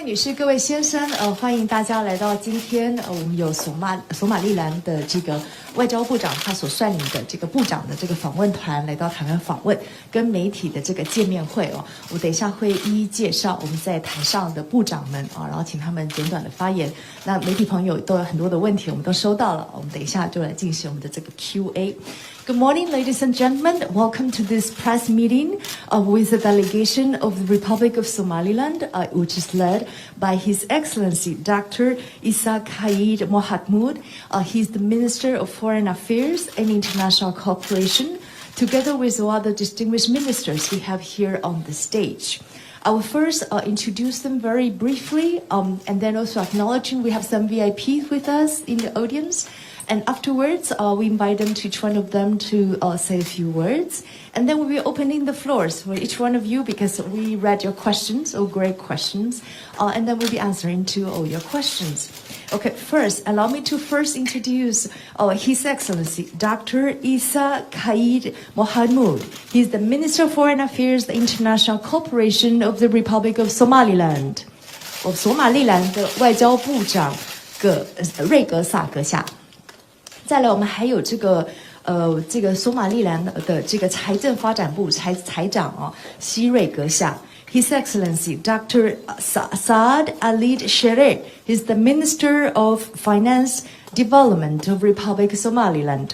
位女士、各位先生，欢迎大家来到今天，我们有索马利兰的这个外交部长他所率领的这个部长的这个访问团来到台湾访问，跟媒体的这个见面会哦。我等一下会一一介绍我们在台上的部长们啊，然后请他们简短的发言。那媒体朋友都有很多的问题，我们都收到了，我们等一下就来进行我们的这个 Q&A。Good morning, ladies and gentlemen. Welcome to this press meeting with the delegation of the Republic of Somaliland, which is led by His Excellency Dr. Xidhiidhka Mohamud. He's the Minister of Foreign Affairs and International Cooperation, together with other distinguished ministers we have here on the stage. I will first introduce them very briefly, and then also acknowledging we have some VIPs with us in the audience. And afterwards, we invite them to each one of them to say a few words. And then we'll be opening the floors for each one of you because we read your questions, great questions. And then we'll be answering to all your questions. Okay, first, allow me to first introduce His Excellency, Dr. Xidhiidhka Mohamud. He's the Minister of Foreign Affairs and International Cooperation of the Republic of Somaliland. 索马利兰的外交部长瑞格萨阁下。再来，我们还有这个索马利兰的这个财政发展部财长希瑞阁下 ，His Excellency Dr. Saad Ali Sheree is the Minister of Finance Development of Republic of Somaliland。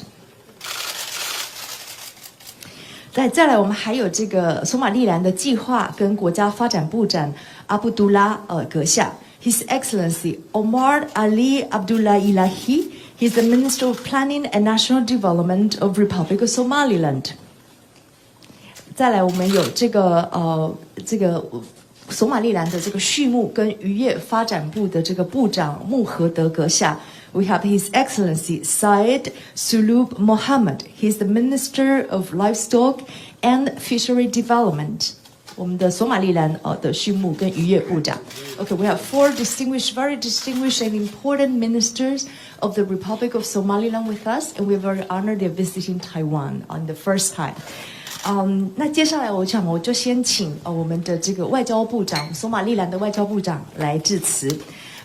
再来，我们还有这个索马利兰的计划跟国家发展部长阿卜杜拉阁下 ，His Excellency Omar Ali Abdullah Ilahi。He's the Minister of Planning and National Development of Republic of Somaliland. 再来，我们有这个索马利兰的这个畜牧跟渔业发展部的这个部长穆合德阁下。We have His Excellency Syed Sulub Mohammed. He's the Minister of Livestock and Fishery Development. 我们的索马利兰的畜牧跟渔业部长。Okay, we have four very distinguished and important ministers of the Republic of Somaliland with us, and we're very honored they're visiting Taiwan on the first time. 那接下来我就先请我们的这个外交部长，索马利兰的外交部长来致辞。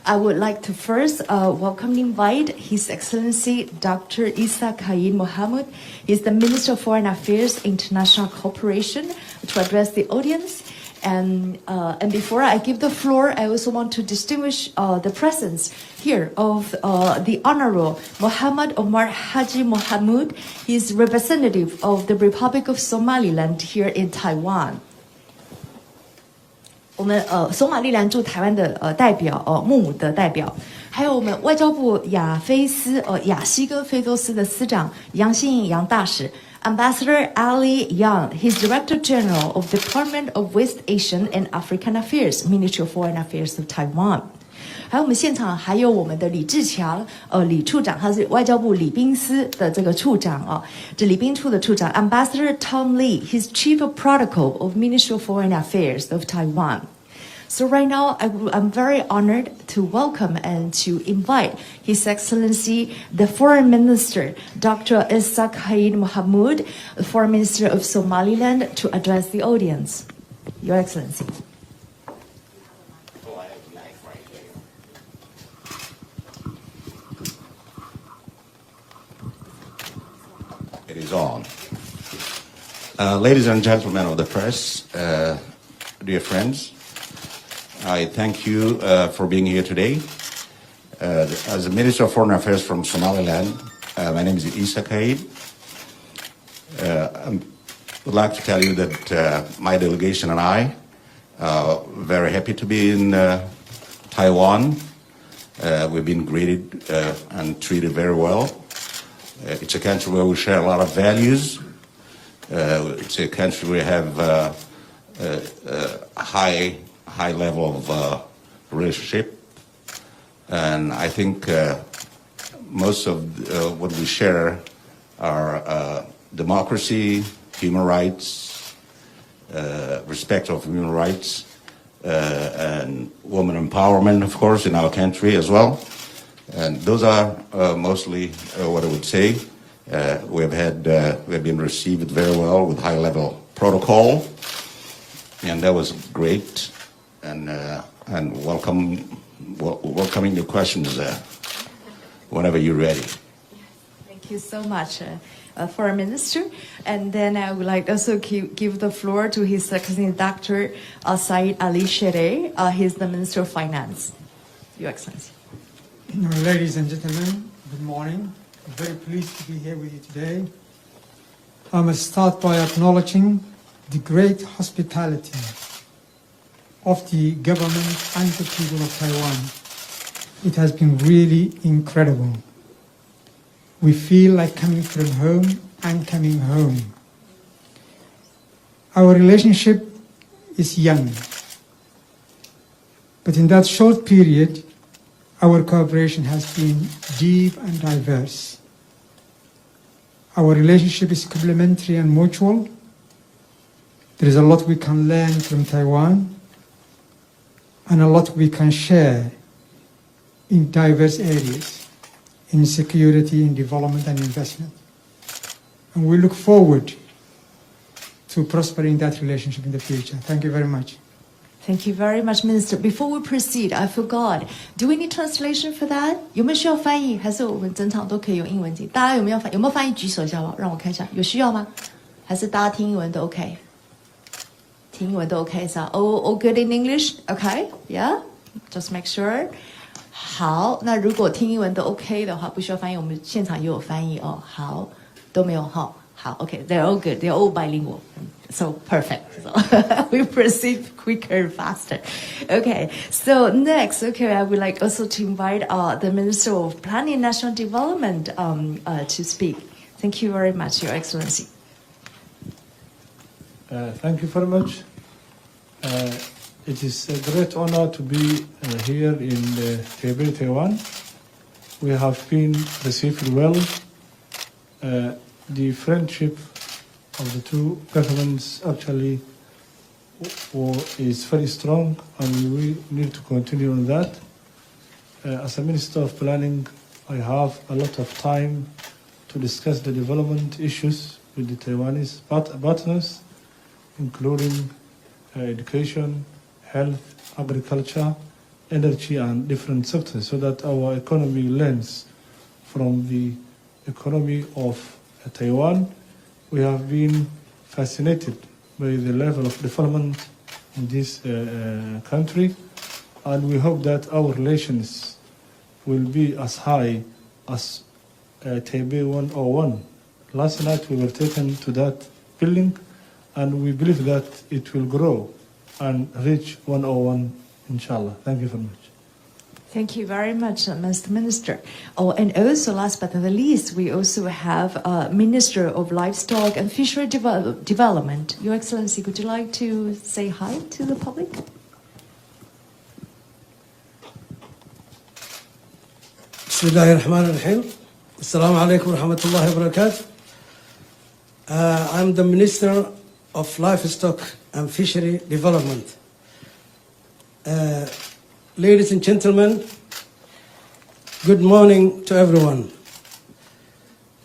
I would like to first welcome and invite His Excellency Dr. Xidhiidhka Mohamud. He's the Minister of Foreign Affairs and International Cooperation to address the audience. And before I give the floor, I also want to distinguish the presence here of the Honorable Muhammad Omar Haji Mohamud. He's representative of the Republic of Somaliland here in Taiwan. 我们索马利兰驻台湾的代表穆姆的代表，还有我们外交部亚西跟非洲司的司长杨新颖杨大使 Ambassador Ali Yang, he's Director General of the Department of West Asian and African Affairs, Ministry of Foreign Affairs of Taiwan. 还有我们现场还有我们的李志强李处长，他是外交部礼宾司的这个处长这礼宾处的处长 Ambassador Tom Lee, he's Chief of Protocol of Ministry of Foreign Affairs of Taiwan. So right now, I'm very honored to welcome and to invite His Excellency, the Foreign Minister, Dr. Xidhiidhka Mohamud, the Foreign Minister of Somaliland, to address the audience. Your Excellency. It is on. Ladies and gentlemen of the press, dear friends, I thank you for being here today. As the Minister of Foreign Affairs from Somaliland, my name is Xidhiidhka. I would like to tell you that my delegation and I are very happy to be in Taiwan. We've been greeted and treated very well. It's a country where we share a lot of values. It's a country where we have a high level of relationship. And I think most of what we share are democracy, human rights, respect of human rights, and women empowerment, of course, in our country as well. And those are mostly what I would say. We've been received very well with high-level protocol, and that was great. And and welcoming your questions whenever you're ready. Thank you so much, Foreign Minister. And then I would like also give the floor to His Excellency Dr. Saeed Ali Shereh. He's the Minister of Finance. Your Excellency. Ladies and gentlemen, good morning. I'm very pleased to be here with you today. I must start by acknowledging the great hospitality of the government and the people of Taiwan. It has been really incredible. We feel like coming from home and coming home. Our relationship is young, but in that short period, our cooperation has been deep and diverse. Our relationship is complementary and mutual. There is a lot we can learn from Taiwan and a lot we can share in diverse areas, in security, in development and investment. And we look forward to prospering that relationship in the future. Thank you very much. Thank you very much, Minister. Before we proceed, I forgot. Do we need translation for that? 有没有需要翻译？还是我们整场都可以用英文讲？大家有没有翻译？举手一下吧，让我看一下。有需要吗？还是大家听英文都 OK？ 听英文都 OK 是吧？ All good in English? OK? Yeah? Just make sure. 好，那如果听英文都 OK 的话，不需要翻译，我们现场也有翻译哦。好，都没有哈。好 OK, they're all good. They're all bilingual. So perfect. So we proceed quicker and faster. Okay, so next, I would like also to invite the Minister of Planning and National Development to speak. Thank you very much, Your Excellency. Thank you very much. It is a great honor to be here in Taipei, Taiwan. We have been received well. The friendship of the two governments actually is very strong, and we need to continue on that. As a Minister of Planning, I have a lot of time to discuss the development issues with the Taiwanese partners, including education, health, agriculture, energy, and different sectors, so that our economy learns from the economy of Taiwan. We have been fascinated by the level of development in this country, and we hope that our relations will be as high as Taipei 101. Last night we were taken to that building, and we believe that it will grow and reach 101, inshallah. Thank you very much. Thank you very much, Mr. Minister. Oh, and also, last but not least, we also have Minister of Livestock and Fishery Development. Your Excellency, would you like to say hi to the public? Bismillahirrahmanirrahim. Assalamu alaikum wa rahmatullahi wa barakatuh. I'm the Minister of Livestock and Fishery Development. Ladies and gentlemen, good morning to everyone.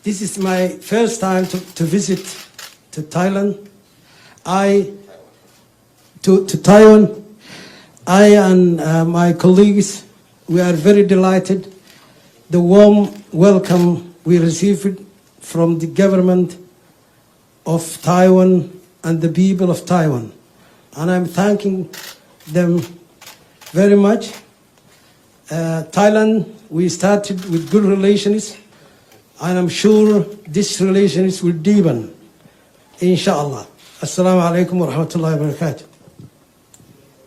This is my first time to visit to Thailand. To Taiwan. I and my colleagues, we are very delighted. The warm welcome we received from the government of Taiwan and the people of Taiwan. And I'm thanking them very much. Thailand, we started with good relations, and I'm sure this relations will deepen, inshallah. Assalamu alaikum wa rahmatullahi wa barakatuh.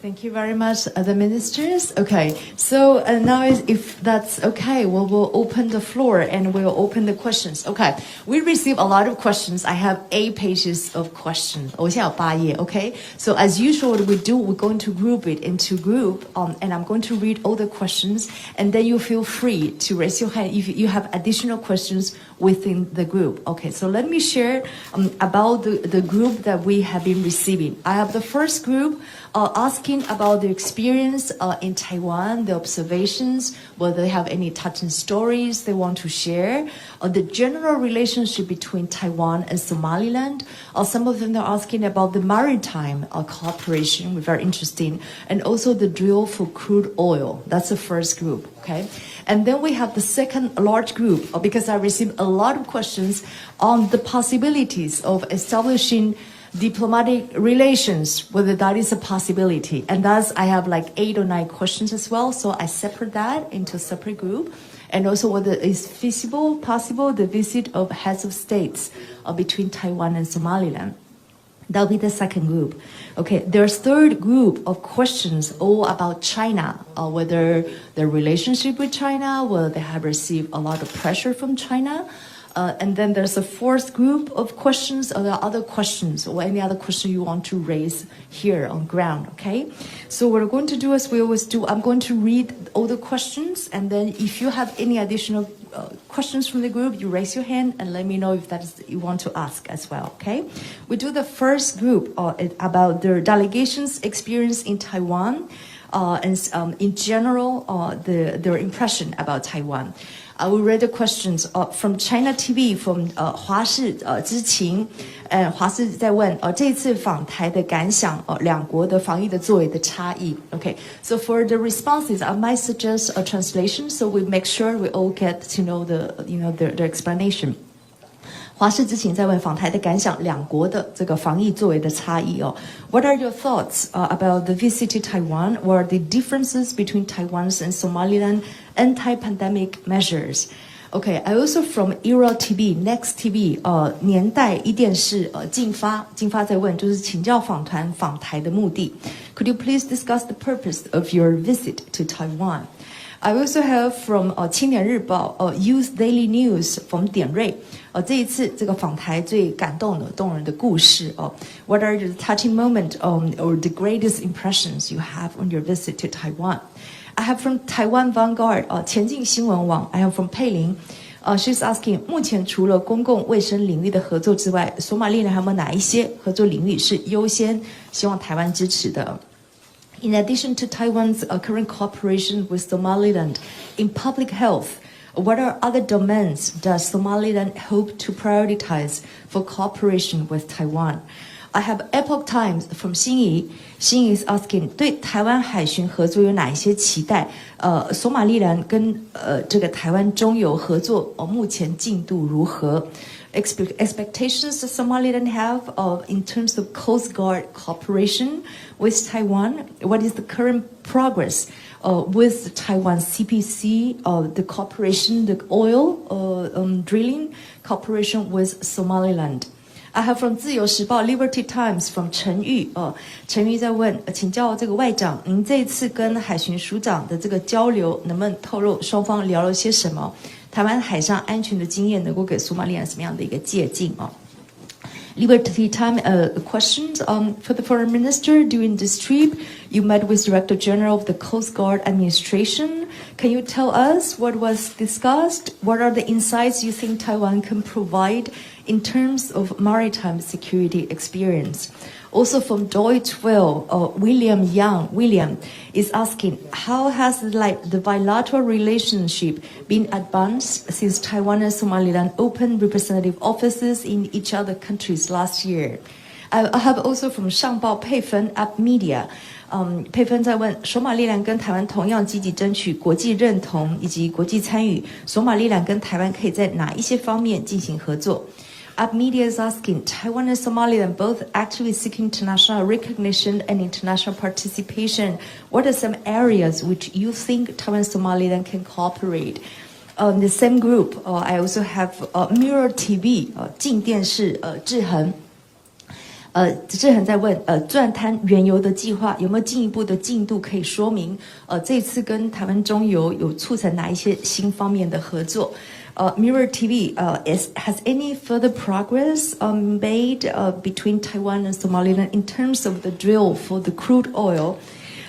Thank you very much, the ministers. Okay, so now if that's okay, we'll open the floor and we'll open the questions. Okay, we received a lot of questions. I have 8 pages of questions. Okay, so as usual, we're going to group it into group, and I'm going to read all the questions, and then you feel free to raise your hand if you have additional questions within the group. Okay, so let me share about the group that we have been receiving. I have the first group asking asking about their experience in Taiwan, the observations, whether they have any touching stories they want to share, or the general relationship between Taiwan and Somaliland. Some of them are asking about the maritime cooperation, which are very interesting, and also the drill for crude oil. That's the first group, okay? And then we have the second large group, because I received a lot of questions on the possibilities of establishing diplomatic relations, whether that is a possibility. And thus, I have like 8 or 9 questions as well, so I separate that into a separate group. And also whether it's feasible, possible, the visit of heads of states between Taiwan and Somaliland. That'll be the second group. Okay, there's third group of questions all about China, whether their relationship with China, whether they have received a lot of pressure from China. And then there's a fourth group of questions, or there are other questions, or any other question you want to raise here on ground, okay? So what we're going to do, as we always do, I'm going to read all the questions, and then if you have any additional questions from the group, you raise your hand and let me know if that is you want to ask as well, okay? We do the first group about their delegation's experience in Taiwan, and in general, their impression about Taiwan. I will read the questions from China TV, from 华视知情，华视在问这一次访台的感想，两国的防疫的作为的差异。Okay, so for the responses, I might suggest a translation, so we make sure we all get to know their explanation. 华视知情在问访台的感想，两国的这个防疫作为的差异哦。What are your thoughts about the visit to Taiwan? What are the differences between Taiwan's and Somaliland anti-pandemic measures? Okay, I also from Era TV, Next TV, 年代一电视进发在问，就是请教访团访台的目的。Could you please discuss the purpose of your visit to Taiwan? I also have from 青年日报Youth Daily News from 点瑞这一次这个访台最感动的动人的故事What are the touching moment or the greatest impressions you have on your visit to Taiwan? I have from Taiwan Vanguard 前进新闻网 I have from 佩玲she's asking 目前除了公共卫生领域的合作之外，索马利人还有没有哪一些合作领域是优先希望台湾支持的？In addition to Taiwan's current cooperation with Somaliland in public health, what are other domains does Somaliland hope to prioritize for cooperation with Taiwan? I have Epoch Times from 新怡 is asking 对台湾海巡合作有哪一些期待？索马利兰跟这个台湾中游合作目前进度如何？Expectations that Somaliland have in terms of Coast Guard cooperation with Taiwan? What is the current progress with Taiwan CPC, the cooperation, the oil drilling cooperation with Somaliland? I have from 自由时报 Liberty Times from 陈玉陈玉在问请教这个外长您这一次跟海巡署长的这个交流能不能透露双方聊了些什么台湾海上安全的经验能够给索马利亚什么样的一个借鉴Liberty Time questions for the foreign minister during this trip. You met with Director General of the Coast Guard Administration. Can you tell us what was discussed? What are the insights you think Taiwan can provide in terms of maritime security experience? Also from Deutsche Welle, William is asking, how has the bilateral relationship been advanced since Taiwan and Somaliland opened representative offices in each other countries last year? I have also from 上报佩芬 App Media. 佩芬在问索马利兰跟台湾同样积极争取国际认同以及国际参与索马利兰跟台湾可以在哪一些方面进行合作App Media is asking, Taiwan and Somaliland both actively seeking international recognition and international participation. What are some areas which you think Taiwan and Somaliland can cooperate? The same group, I also have Mirror TV, 镜电视志恒志恒在问钻滩原油的计划有没有进一步的进度可以说明这次跟台湾中油有促成哪一些新方面的合作Mirror TV has any further progress made between Taiwan and Somaliland in terms of the drill for the crude oil?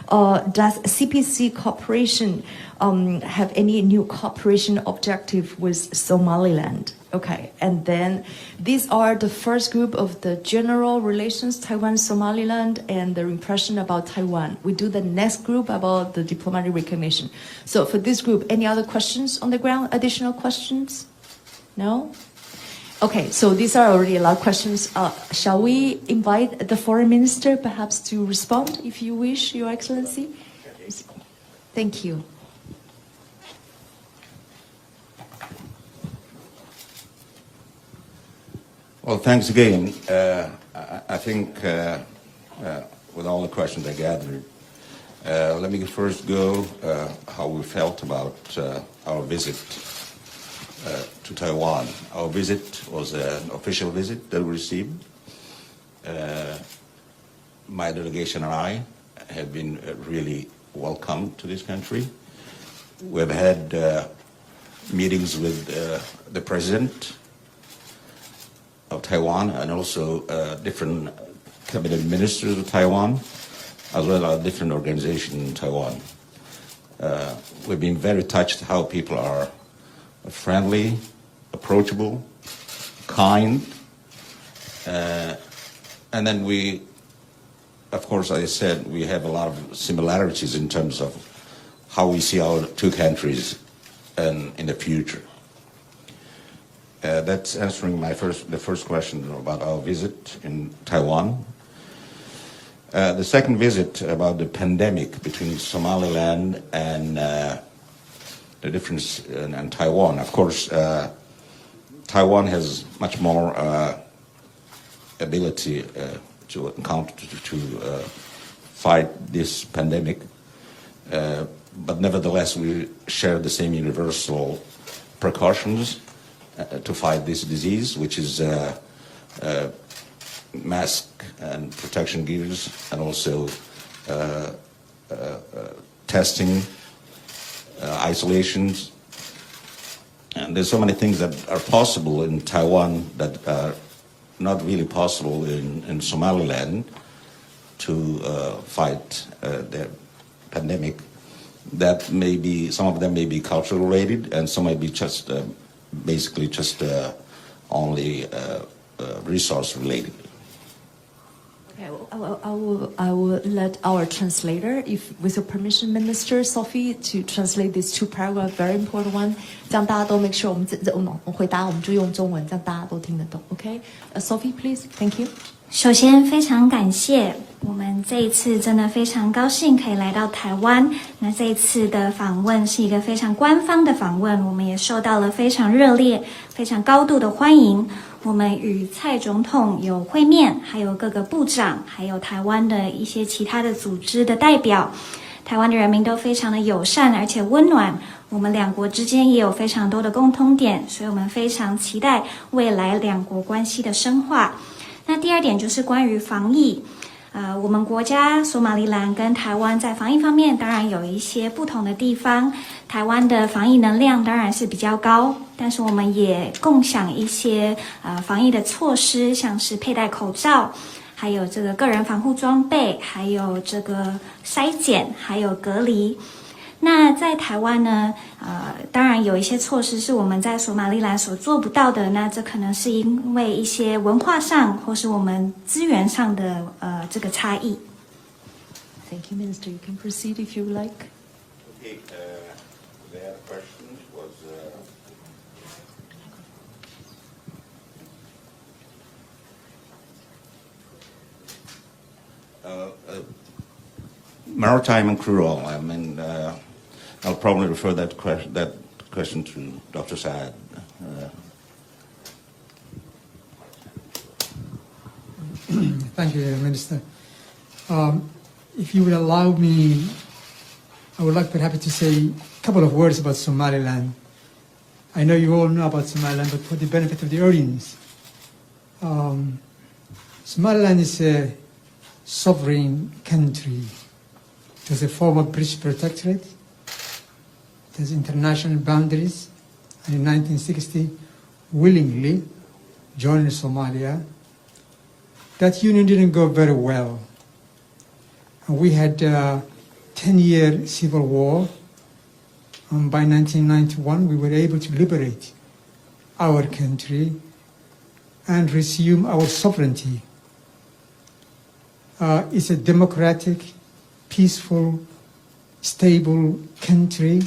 Does CPC cooperation have any new cooperation objective with Somaliland? Okay, and then these are the first group of the general relations, Taiwan, Somaliland, and the impression about Taiwan. We do the next group about the diplomatic recognition. So for this group, any other questions on the ground? Additional questions? No? Okay, so these are already a lot of questions. Shall we invite the foreign minister perhaps to respond, if you wish, Your Excellency? Thank you. Well, thanks again. I think with all the questions I gathered, let me first go how we felt about our visit to Taiwan. Our visit was an official visit that we received. My delegation and I have been really welcomed to this country. We've had meetings with the president of Taiwan and also different cabinet ministers of Taiwan, as well as different organizations in Taiwan. We've been very touched how people are friendly, approachable, kind, and then we, of course, as I said, we have a lot of similarities in terms of how we see our two countries in the future. That's answering the first question about our visit in Taiwan. The second visit about the pandemic between Somaliland and the difference in Taiwan. Of course, Taiwan has much more ability to fight this pandemic, but nevertheless we share the same universal precautions to fight this disease, which is mask and protection gears, and also testing, isolations. And there's so many things that are possible in Taiwan that are not really possible in Somaliland to fight the pandemic. That may be, some of them may be cultural related, and some may be just basically just only resource related. Okay, I will let our translator, if with your permission, Minister Sophie, to translate these two paragraphs, very important one. 这样大家都 make sure 我们回答我们就用中文，这样大家都听得懂。Okay, Sophie, please, thank you. 首先非常感谢，我们这一次真的非常高兴可以来到台湾。那这一次的访问是一个非常官方的访问，我们也受到了非常热烈、非常高度的欢迎。我们与蔡总统有会面，还有各个部长，还有台湾的一些其他的组织的代表。台湾的人民都非常的友善而且温暖，我们两国之间也有非常多的共通点，所以我们非常期待未来两国关系的深化。那第二点就是关于防疫，我们国家索马利兰跟台湾在防疫方面当然有一些不同的地方，台湾的防疫能量当然是比较高，但是我们也共享一些防疫的措施，像是佩戴口罩，还有这个个人防护装备，还有这个筛检，还有隔离。那在台湾呢，当然有一些措施是我们在索马利兰所做不到的，那这可能是因为一些文化上或是我们资源上的这个差异。Thank you, Minister. You can proceed if you like. Okay, the other question was maritime and crude oil. I mean, I'll probably refer that question to Dr. Saad. Thank you, Minister. If you would allow me, I would like perhaps to say a couple of words about Somaliland. I know you all know about Somaliland, but for the benefit of the audience, Somaliland is a sovereign country. It was a former British protectorate. It has international boundaries, and in 1960, willingly joined Somalia. That union didn't go very well. And we had a 10-year civil war. And by 1991, we were able to liberate our country and resume our sovereignty. It's a democratic, peaceful, stable country,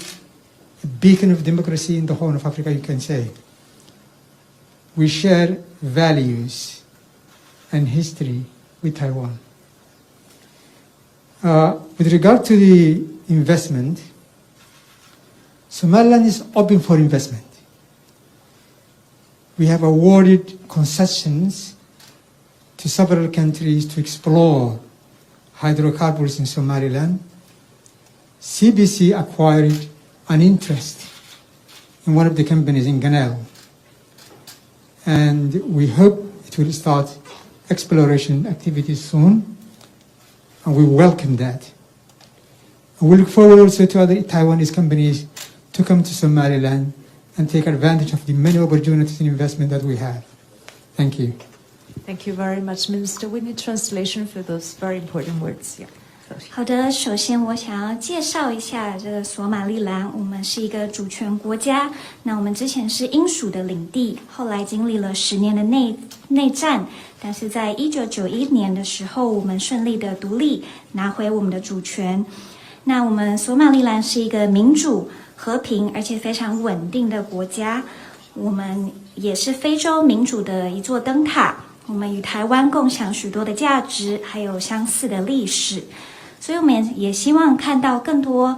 a beacon of democracy in the Horn of Africa, you can say. We share values and history with Taiwan. With regard to the investment, Somaliland is open for investment. We have awarded concessions to several countries to explore hydrocarbons in Somaliland. CBC acquired an interest in one of the companies in Ganel, and we hope it will start exploration activities soon, and we welcome that. And we look forward also to other Taiwanese companies to come to Somaliland and take advantage of the many opportunities in investment that we have. Thank you. Thank you very much, Minister. We need translation for those very important words. Yeah. 好的，首先我想要介绍一下这个索马利兰，我们是一个主权国家。那我们之前是英属的领地，后来经历了10年的内战，但是在1991年的时候，我们顺利的独立，拿回我们的主权。那我们索马利兰是一个民主、和平而且非常稳定的国家。我们也是非洲民主的一座灯塔。我们与台湾共享许多的价值，还有相似的历史。所以我们也希望看到更多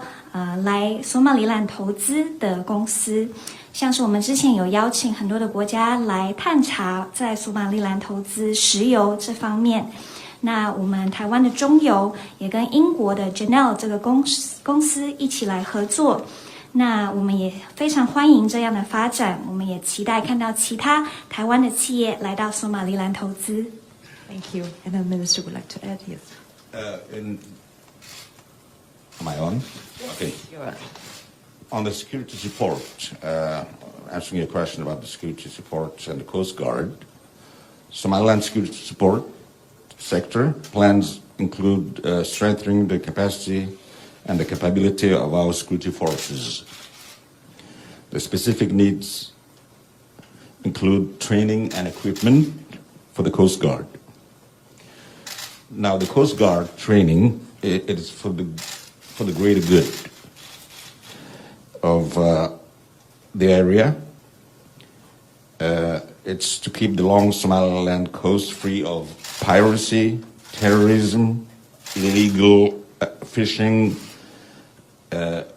来索马里兰投资的公司，像是我们之前有邀请很多的国家来探查在索马里兰投资石油这方面。那我们台湾的中油也跟英国的 Janel 这个公司一起来合作。那我们也非常欢迎这样的发展，我们也期待看到其他台湾的企业来到索马里兰投资。Thank you. And the Minister would like to add, yes. Am I on? Okay. You're on. On the security support, answering your question about the security support and the Coast Guard, Somaliland security support sector plans include strengthening the capacity and the capability of our security forces. The specific needs include training and equipment for the Coast Guard. Now, the Coast Guard training, it is for the greater good of the area. It's to keep the long Somaliland coast free of piracy, terrorism, illegal fishing,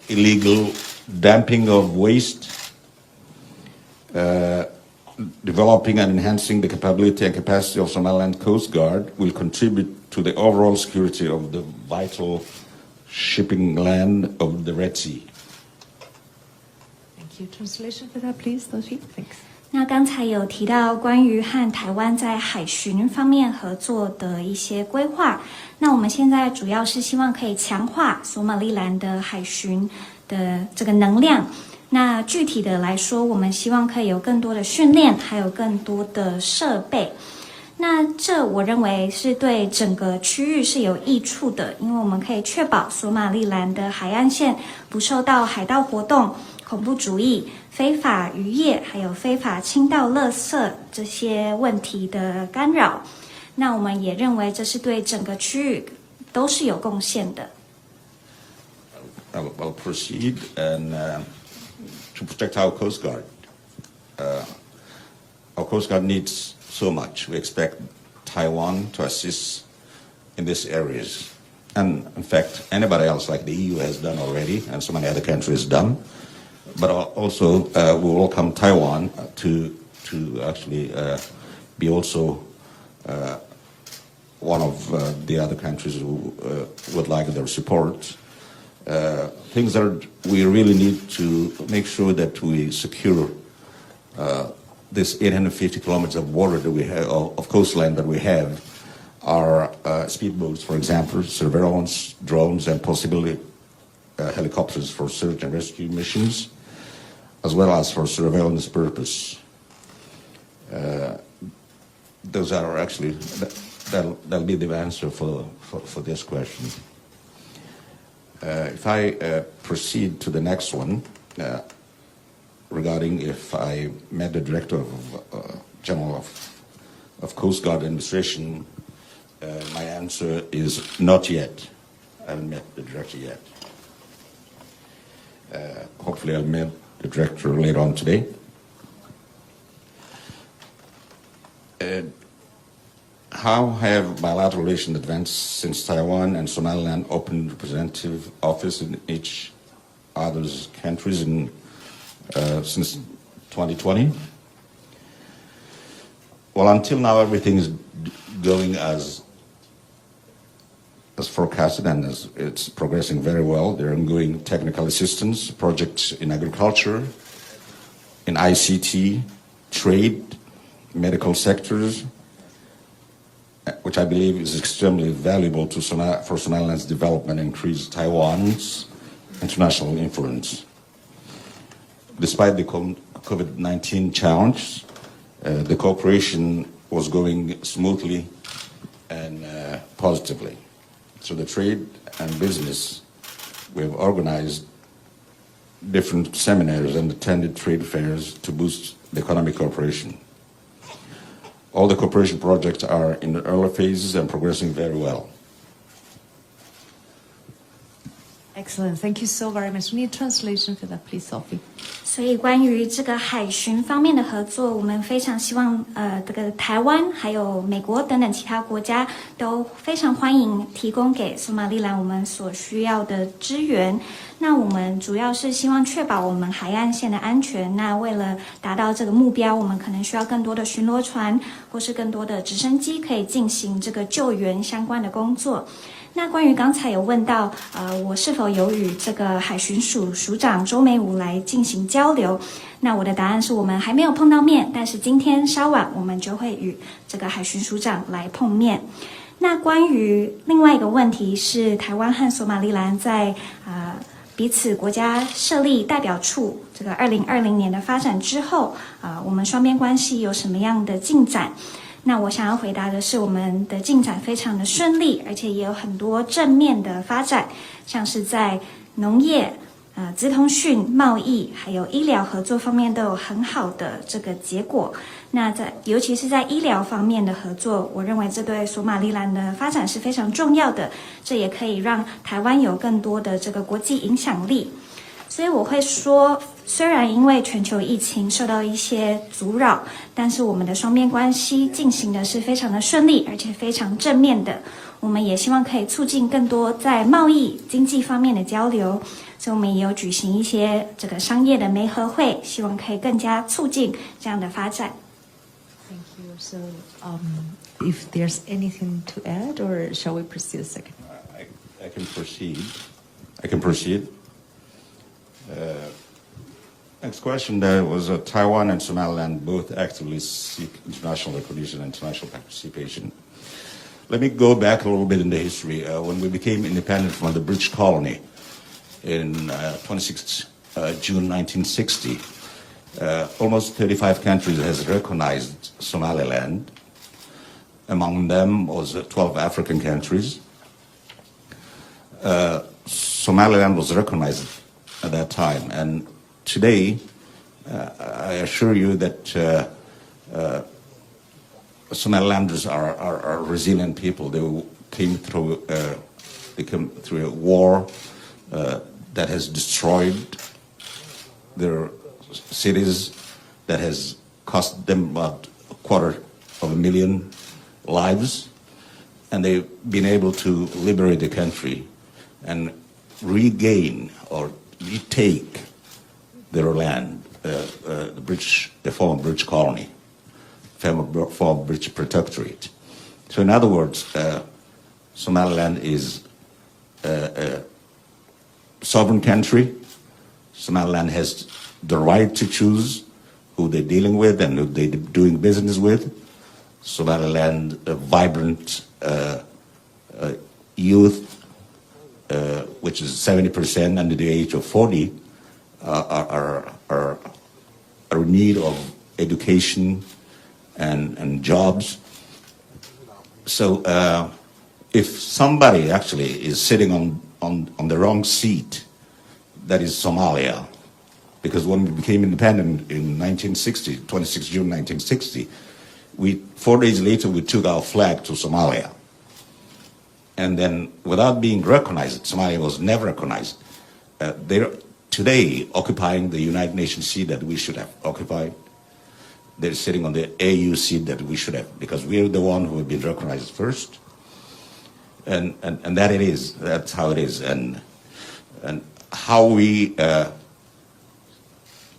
illegal dumping of waste, developing and enhancing the capability and capacity of Somaliland Coast Guard will contribute to the overall security of the vital shipping land of the Red Sea. Thank you. Translation for that, please, Doshi. Thanks. 那刚才有提到关于和台湾在海巡方面合作的一些规划，那我们现在主要是希望可以强化索马利兰的海巡的这个能量。那具体的来说，我们希望可以有更多的训练，还有更多的设备。那这我认为是对整个区域是有益处的，因为我们可以确保索马利兰的海岸线不受到海盗活动、恐怖主义、非法渔业还有非法倾倒垃圾这些问题的干扰。那我们也认为这是对整个区域都是有贡献的。I'll proceed and to protect our Coast Guard. Our Coast Guard needs so much. We expect Taiwan to assist in these areas. And in fact, anybody else like the EU has done already, and so many other countries done. But also, we welcome Taiwan to actually be also one of the other countries who would like their support. Things that we really need to make sure that we secure this 850 kilometers of water that we have, of coastline that we have, are speedboats, for example, surveillance, drones, and possibly helicopters for search and rescue missions, as well as for surveillance purpose. Those are actually, that'll be the answer for this question. If I proceed to the next one, regarding if I met the Director General of Coast Guard Administration, my answer is not yet. I haven't met the Director yet. Hopefully I'll meet the Director later on today. How have bilateral relations advanced since Taiwan and Somaliland opened representative office in each other's countries since 2020? Well, until now, everything is going as forecasted, and as it's progressing very well. There are ongoing technical assistance projects in agriculture, in ICT, trade, medical sectors, which I believe is extremely valuable for Somaliland's development and increase Taiwan's international influence. Despite the COVID-19 challenge, the cooperation was going smoothly and positively. So the trade and business, we have organized different seminars and attended trade fairs to boost the economic cooperation. All the cooperation projects are in the early phases and progressing very well. Excellent. Thank you so very much. We need translation for that, please, Sophie. 所以关于这个海巡方面的合作，我们非常希望这个台湾还有美国等等其他国家都非常欢迎提供给索马利兰我们所需要的支援。那我们主要是希望确保我们海岸线的安全。那为了达到这个目标，我们可能需要更多的巡逻船或是更多的直升机可以进行这个救援相关的工作。那关于刚才有问到，我是否有与这个海巡署署长周美武来进行交流？那我的答案是我们还没有碰到面，但是今天稍晚我们就会与这个海巡署长来碰面。那关于另外一个问题是，台湾和索马利兰在彼此国家设立代表处，这个2020年的发展之后，我们双边关系有什么样的进展？那我想要回答的是，我们的进展非常的顺利，而且也有很多正面的发展，像是在农业、资通讯、贸易还有医疗合作方面都有很好的这个结果。那尤其是在医疗方面的合作，我认为这对索马利兰的发展是非常重要的，这也可以让台湾有更多的这个国际影响力。所以我会说，虽然因为全球疫情受到一些阻扰，但是我们的双边关系进行的是非常的顺利，而且非常正面的。我们也希望可以促进更多在贸易、经济方面的交流，所以我们也有举行一些这个商业的媒合会，希望可以更加促进这样的发展。Thank you. So, if there's anything to add, or shall we proceed a second? I can proceed. I can proceed. Next question there was Taiwan and Somaliland both actively seek international recognition and international participation. Let me go back a little bit in the history. When we became independent from the British colony in 26 June 1960, almost 35 countries has recognized Somaliland. Among them was 12 African countries. Somaliland was recognized at that time, and today I assure you that Somalilanders are resilient people. They came through a war that has destroyed their cities, that has cost them about 250,000 lives, and they've been able to liberate the country and regain or retake their land, the former British colony, former British protectorate. So in other words, Somaliland is a sovereign country. Somaliland has the right to choose who they're dealing with and who they're doing business with. Somaliland, a vibrant youth, which is 70% under the age of 40, are in need of education and jobs. So if somebody actually is sitting on the wrong seat, that is Somalia, Because when we became independent in 1960, 26 June 1960, 4 days later we took our flag to Somalia. And then without being recognized, Somalia was never recognized. They're today occupying the United Nations seat that we should have occupied. They're sitting on the AU seat that we should have, because we're the one who have been recognized first. And that it is, that's how it is. And how we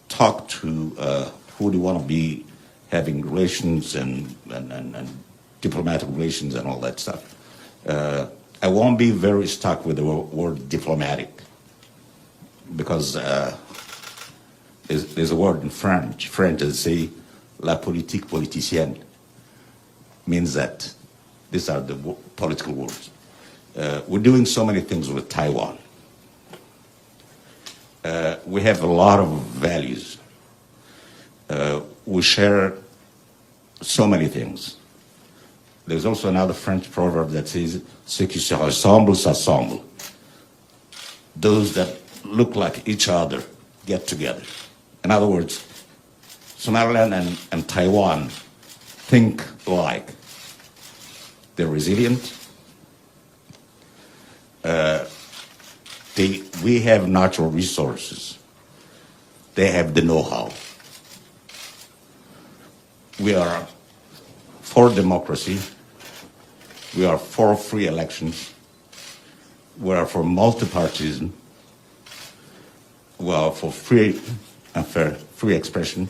talk to who do want to be having relations and diplomatic relations and all that stuff. I won't be very stuck with the word diplomatic, because there's a word in French that say la politique politicienne, means that these are the political words. We're doing so many things with Taiwan. We have a lot of values. We share so many things. There's also another French proverb that says, "Ceux qui se ressemblent s'assemblent." Those that look like each other get together. In other words, Somaliland and Taiwan think alike. They're resilient. We have natural resources. They have the know-how. We are for democracy. We are for free elections. We are for multipartyism. We are for free and fair free expression.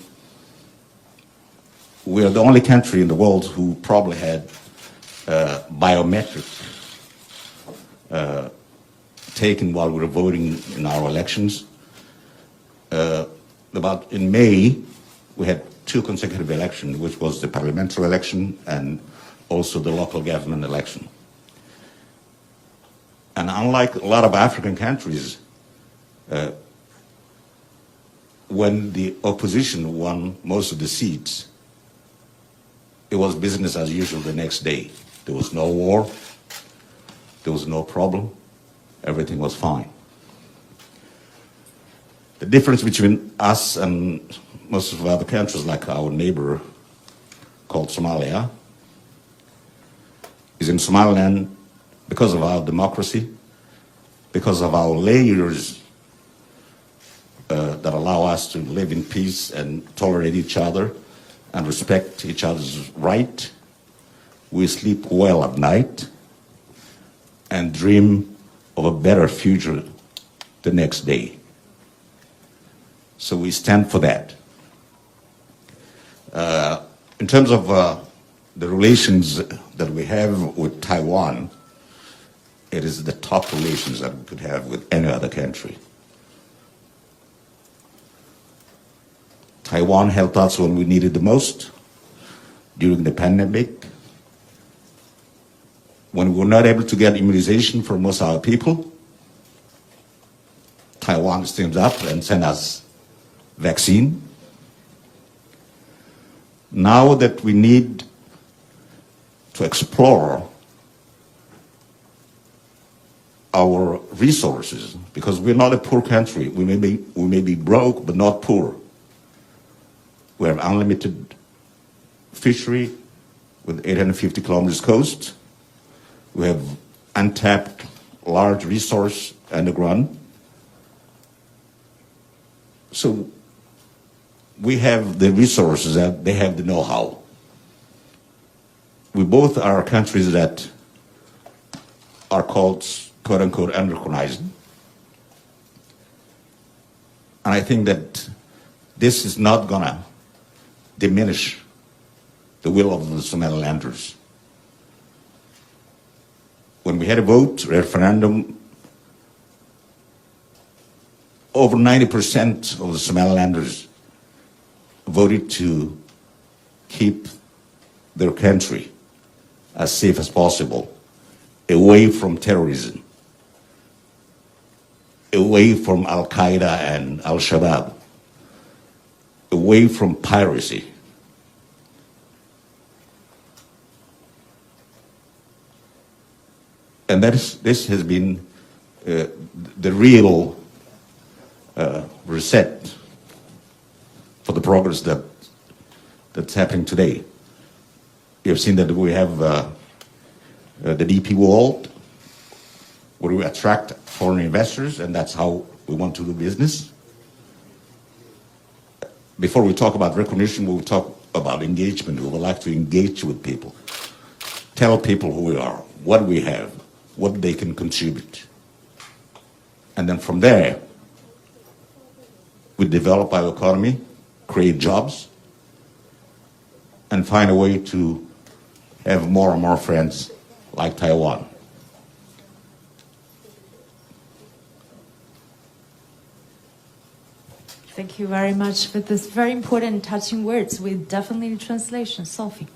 We are the only country in the world who probably had biometric taken while we were voting in our elections. In May, we had 2 consecutive elections, which was the parliamentary election and also the local government election. And unlike a lot of African countries, when the opposition won most of the seats, it was business as usual the next day. There was no war, there was no problem, everything was fine. The difference between us and most of other countries, like our neighbor called Somalia, is in Somaliland, because of our democracy, because of our layers that allow us to live in peace and tolerate each other and respect each other's right, we sleep well at night and dream of a better future the next day. So we stand for that. In terms of the relations that we have with Taiwan, it is the top relations that we could have with any other country. Taiwan helped us when we needed the most during the pandemic. When we were not able to get immunization for most of our people, Taiwan stepped up and sent us vaccine. Now that we need to explore our resources, because we're not a poor country, we may be broke but not poor. We have unlimited fishery with 850 kilometers coast. We have untapped large resource underground. So we have the resources and they have the know-how. We both are countries that are called, quote-unquote, unrecognized. And I think that this is not gonna diminish the will of the Somalilanders. When we had a vote, referendum, over 90% of the Somalilanders voted to keep their country as safe as possible, away from terrorism, away from Al-Qaeda and Al-Shabaab, away from piracy. And this has been the real reset progress that's happening today. You've seen that we have the DP World, where we attract foreign investors, and that's how we want to do business. Before we talk about recognition, we will talk about engagement. We would like to engage with people, tell people who we are, what we have, what they can contribute. And then from there, we develop our economy, create jobs, and find a way to have more and more friends like Taiwan. Thank you very much for this very important and touching words. We definitely need translation. Sophie.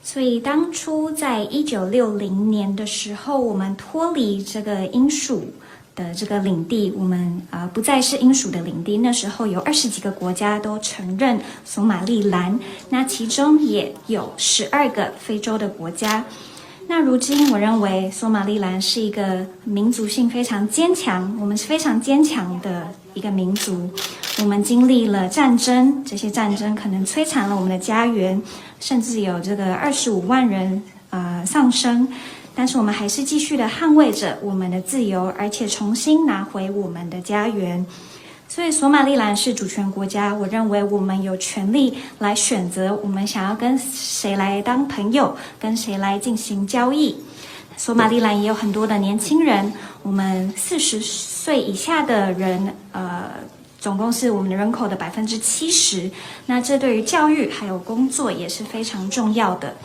所以当初在1960年的时候，我们脱离这个英属的这个领地，我们不再是英属的领地。那时候有20几个国家都承认索马利兰，那其中也有12个非洲的国家。那如今我认为索马利兰是一个民族性非常坚强，我们是非常坚强的一个民族。我们经历了战争，这些战争可能摧残了我们的家园，甚至有这个25万人丧生，但是我们还是继续的捍卫着我们的自由，而且重新拿回我们的家园。所以索马利兰是主权国家，我认为我们有权利来选择我们想要跟谁来当朋友，跟谁来进行交易。索马利兰也有很多的年轻人，我们40岁以下的人总共是我们的人口的70%，那这对于教育还有工作也是非常重要的。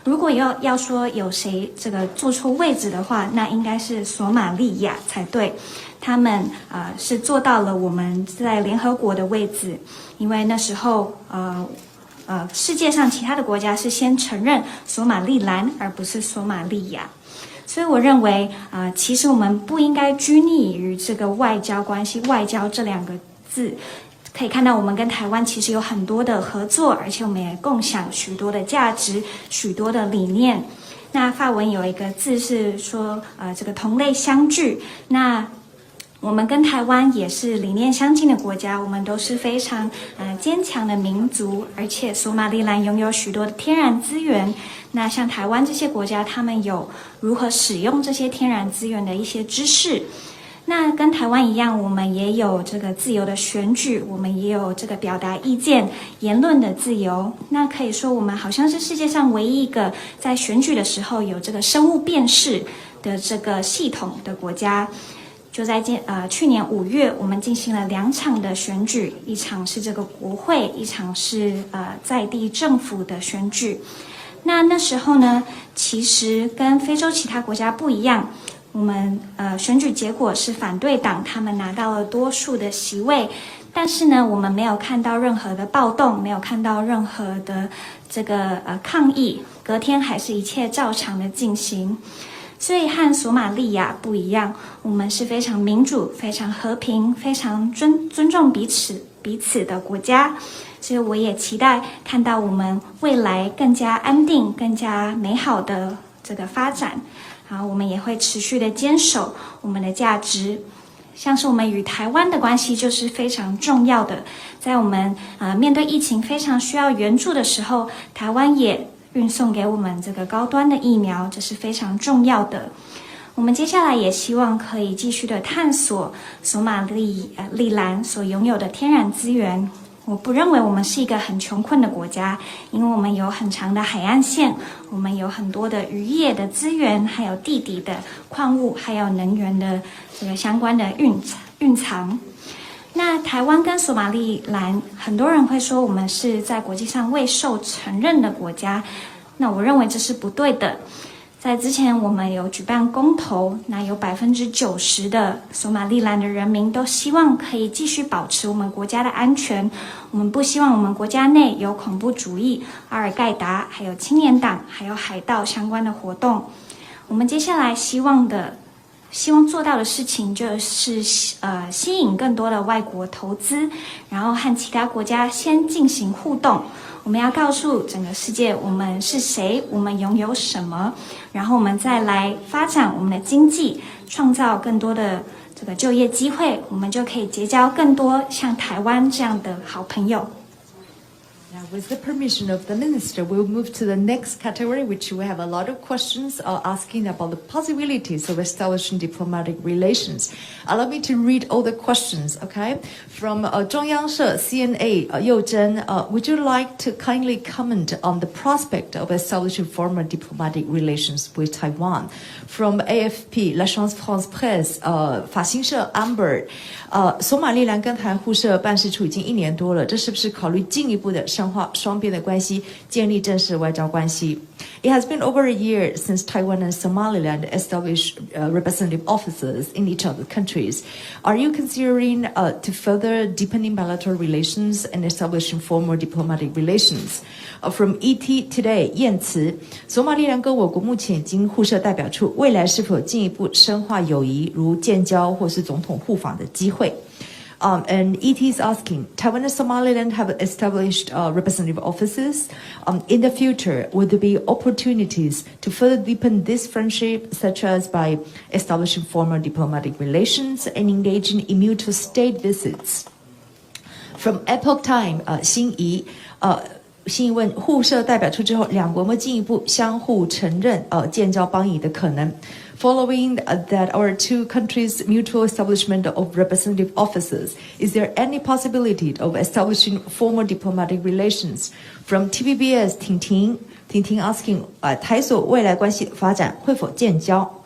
如果要说有谁这个坐错位置的话，那应该是索马利亚才对。他们是做到了我们在联合国的位置，因为那时候世界上其他的国家是先承认索马利兰，而不是索马利亚。所以我认为其实我们不应该拘泥于这个外交关系，外交这2个字。可以看到我们跟台湾其实有很多的合作，而且我们也共享许多的价值，许多的理念。那法文有一个字是说这个同类相聚，那我们跟台湾也是理念相近的国家，我们都是非常坚强的民族，而且索马利兰拥有许多的天然资源。那像台湾这些国家，他们有如何使用这些天然资源的一些知识。那跟台湾一样，我们也有这个自由的选举，我们也有这个表达意见、言论的自由。那可以说，我们好像是世界上唯一一个在选举的时候有这个生物辨识的这个系统的国家。就在去年5月，我们进行了2场的选举，一场是这个国会，一场是在地政府的选举。那时候呢，其实跟非洲其他国家不一样。我们选举结果是反对党他们拿到了多数的席位，但是呢，我们没有看到任何的暴动，没有看到任何的这个抗议，隔天还是一切照常的进行。所以和索马利亚不一样，我们是非常民主、非常和平、非常尊重彼此的国家。所以我也期待看到我们未来更加安定、更加美好的这个发展。好，我们也会持续的坚守我们的价值，像是我们与台湾的关系就是非常重要的。在我们面对疫情非常需要援助的时候，台湾也运送给我们这个高端的疫苗，这是非常重要的。我们接下来也希望可以继续的探索索马利兰所拥有的天然资源。我不认为我们是一个很穷困的国家，因为我们有很长的海岸线，我们有很多的渔业的资源，还有地底的矿物，还有能源的这个相关的蕴藏。那台湾跟索马利兰，很多人会说我们是在国际上未受承认的国家，那我认为这是不对的。在之前我们有举办公投，那有90%的索马利兰的人民都希望可以继续保持我们国家的安全。我们不希望我们国家内有恐怖主义、阿尔盖达、还有青年党、还有海盗相关的活动。我们接下来希望做到的事情就是吸引更多的外国投资，然后和其他国家先进行互动。我们要告诉整个世界我们是谁，我们拥有什么，然后我们再来发展我们的经济，创造更多的这个就业机会，我们就可以结交更多像台湾这样的好朋友。Now, with the permission of the minister, we'll move to the next category, which we have a lot of questions asking about the possibilities of establishing diplomatic relations. Allow me to read all the questions, okay? From 中央社 CNA, You Zhen, would you like to kindly comment on the prospect of establishing formal diplomatic relations with Taiwan? From AFP, La Chance France Presse, 法新社 Amber, 索马利兰跟台互社办事处已经1年多了，这是不是考虑进一步的深化双边的关系，建立正式外交关系？ It has been over a year since Taiwan and Somaliland established representative offices in each other's countries. Are you considering to further deepening bilateral relations and establishing formal diplomatic relations? From ET Today, 燕慈，索马利兰跟我国目前已经互设代表处，未来是否进一步深化友谊，如建交或是总统互访的机会？ And ET is asking, Taiwan and Somaliland have established representative offices. In the future, would there be opportunities to further deepen this friendship, such as by establishing formal diplomatic relations and engaging in mutual state visits? From Epoch Time, 辛怡，新疑问：互设代表处之后，两国有没有进一步相互承认建交邦谊的可能？ Following that our two countries' mutual establishment of representative offices, is there any possibility of establishing formal diplomatic relations? From TVBS, 婷婷 asking, 台所未来关系发展会否建交？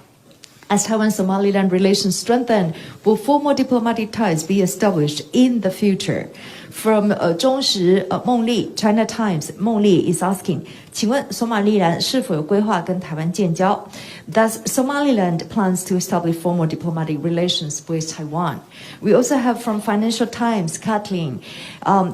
As Taiwan-Somaliland relations strengthen, will formal diplomatic ties be established in the future? From 中时孟丽 China Times, 孟丽 is asking, 请问索马利兰是否有规划跟台湾建交？ Does Somaliland plans to establish formal diplomatic relations with Taiwan? We also have from Financial Times, Kathleen.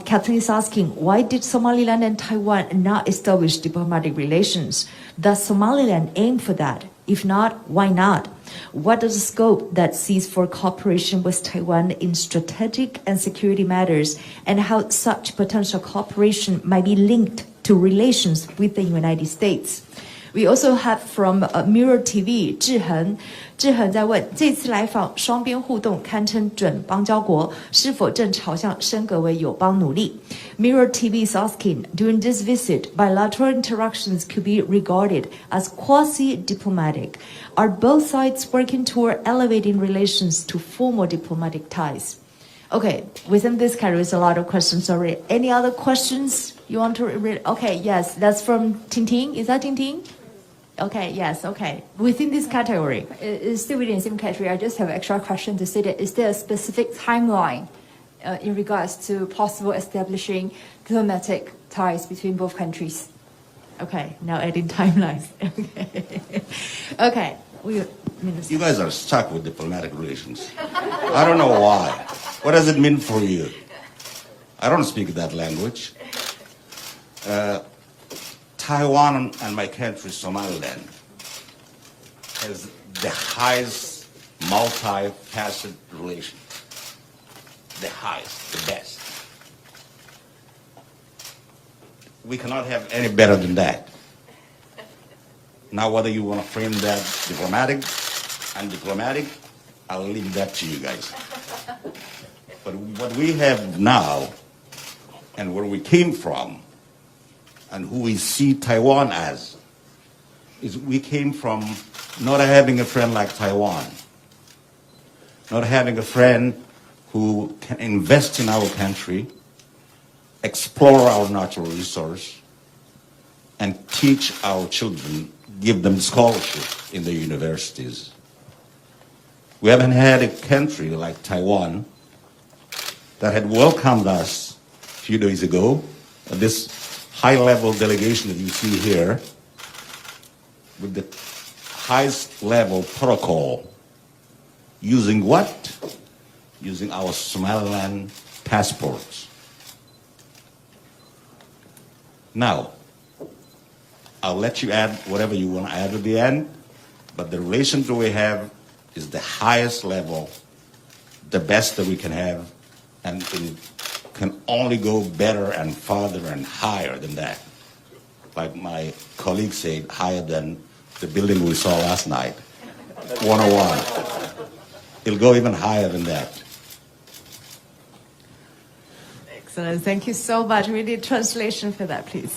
Kathleen is asking, why did Somaliland and Taiwan not establish diplomatic relations? Does Somaliland aim for that? If not, why not? What is the scope that sees for cooperation with Taiwan in strategic and security matters, and how such potential cooperation might be linked to relations with the United States? We also have from Mirror TV, 志恒在问，这次来访双边互动堪称准邦交国，是否正朝向升格为友邦努力？ Mirror TV is asking, during this visit, bilateral interactions could be regarded as quasi-diplomatic. Are both sides working toward elevating relations to formal diplomatic ties? Okay, within this category is a lot of questions already. Any other questions you want to read? Okay, yes, that's from Ting. Is that Ting? Okay, yes, okay. Within this category. It's still within the same category. I just have an extra question to say that is there a specific timeline in regards to possible establishing diplomatic ties between both countries? Okay, now adding timelines. Okay. You guys are stuck with diplomatic relations. I don't know why. What does it mean for you? I don't speak that language. Taiwan and my country, Somaliland, has the highest multi-faceted relation. The highest, the best. We cannot have any better than that. Now, whether you want to frame that diplomatic, I'll leave that to you guys. But what we have now, and where we came from, and who we see Taiwan as, is we came from not having a friend like Taiwan, not having a friend who can invest in our country, explore our natural resource, and teach our children, give them scholarship in the universities. We haven't had a country like Taiwan that had welcomed us a few days ago. This high-level delegation that you see here, with the highest level protocol, using what? Using our Somaliland passports. Now, I'll let you add whatever you want to add at the end, but the relations that we have is the highest level, the best that we can have, and it can only go better and farther and higher than that. Like my colleague said, higher than the building we saw last night, 101. it'll go even higher than that. Excellent. Thank you so much. We need translation for that, please.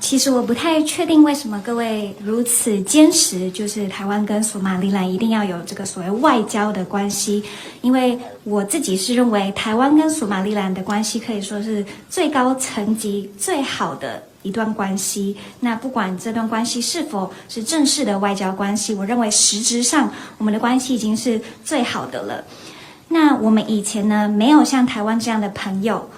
其实我不太确定为什么各位如此坚持，就是台湾跟索马利兰一定要有这个所谓外交的关系，因为我自己是认为台湾跟索马利兰的关系可以说是最高层级最好的一段关系。那不管这段关系是否是正式的外交关系，我认为实质上我们的关系已经是最好的了。那我们以前呢，没有像台湾这样的朋友。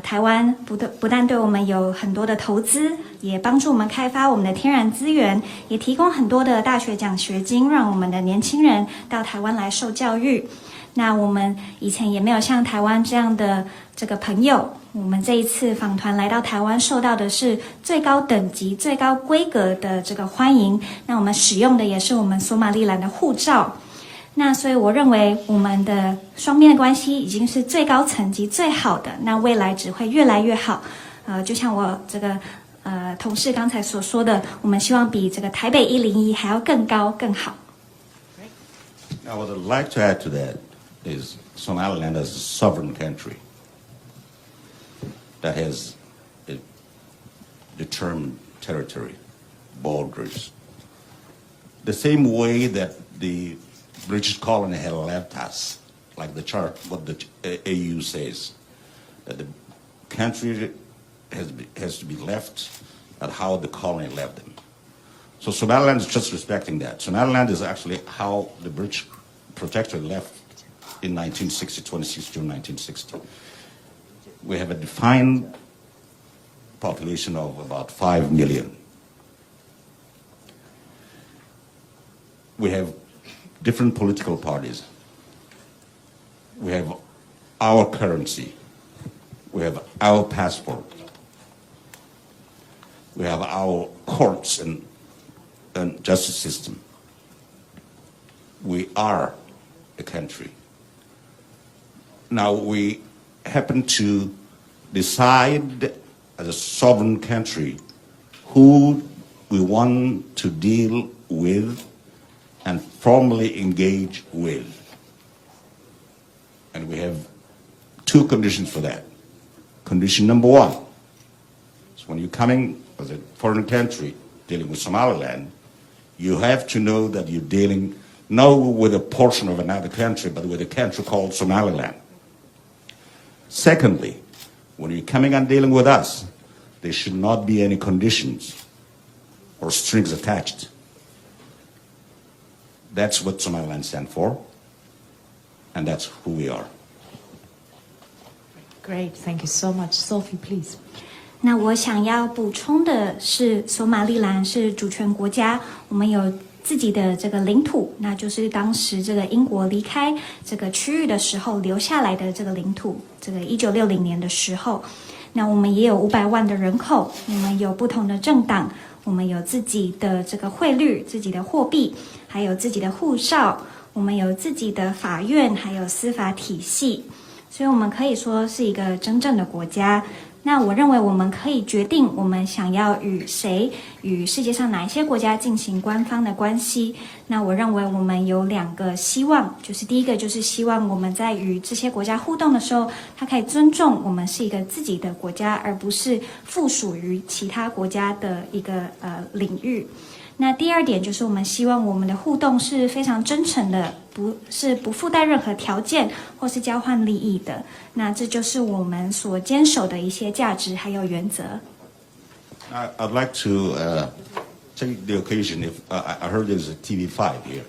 台湾不但对我们有很多的投资，也帮助我们开发我们的天然资源，也提供很多的大学奖学金，让我们的年轻人到台湾来受教育。那我们以前也没有像台湾这样的这个朋友。我们这一次访团来到台湾，受到的是最高等级、最高规格的这个欢迎。那我们使用的也是我们索马利兰的护照。那所以我认为我们的双边的关系已经是最高层级最好的，那未来只会越来越好。就像我这个同事刚才所说的，我们希望比这个台北101还要更高更好。Now, what I'd like to add to that is Somaliland as a sovereign country that has a determined territory, borders. The same way that the British colony had left us, like the chart, what the AU says, that the country has to be left at how the colony left them. So Somaliland is just respecting that. Somaliland is actually how the British protectorate left in 1960, 26 June 1960. We have a defined population of about 5 million. We have different political parties. We have our currency. We have our passport. We have our courts and justice system. We are a country. Now we happen to decide as a sovereign country who we want to deal with and formally engage with. And we have 2 conditions for that. Condition number 1 is when you're coming as a foreign country dealing with Somaliland, you have to know that you're dealing not with a portion of another country, but with a country called Somaliland. Secondly, when you're coming and dealing with us, there should not be any conditions or strings attached. That's what Somaliland stands for, and that's who we are. Great, thank you so much. Sophie, please. 那我想要补充的是，索马利兰是主权国家，我们有自己的这个领土，那就是当时这个英国离开这个区域的时候留下来的这个领土。这个1960年的时候，那我们也有500万的人口，我们有不同的政党，我们有自己的这个汇率、自己的货币，还有自己的护照，我们有自己的法院，还有司法体系，所以我们可以说是一个真正的国家。那我认为我们可以决定我们想要与谁、与世界上哪一些国家进行官方的关系。那我认为我们有2个希望，就是第一个就是希望我们在与这些国家互动的时候，它可以尊重我们是一个自己的国家，而不是附属于其他国家的一个领域。那第2点就是我们希望我们的互动是非常真诚的，不附带任何条件或是交换利益的。那这就是我们所坚守的一些价值还有原则。I'd like to take the occasion. If I heard there's a TV5 here,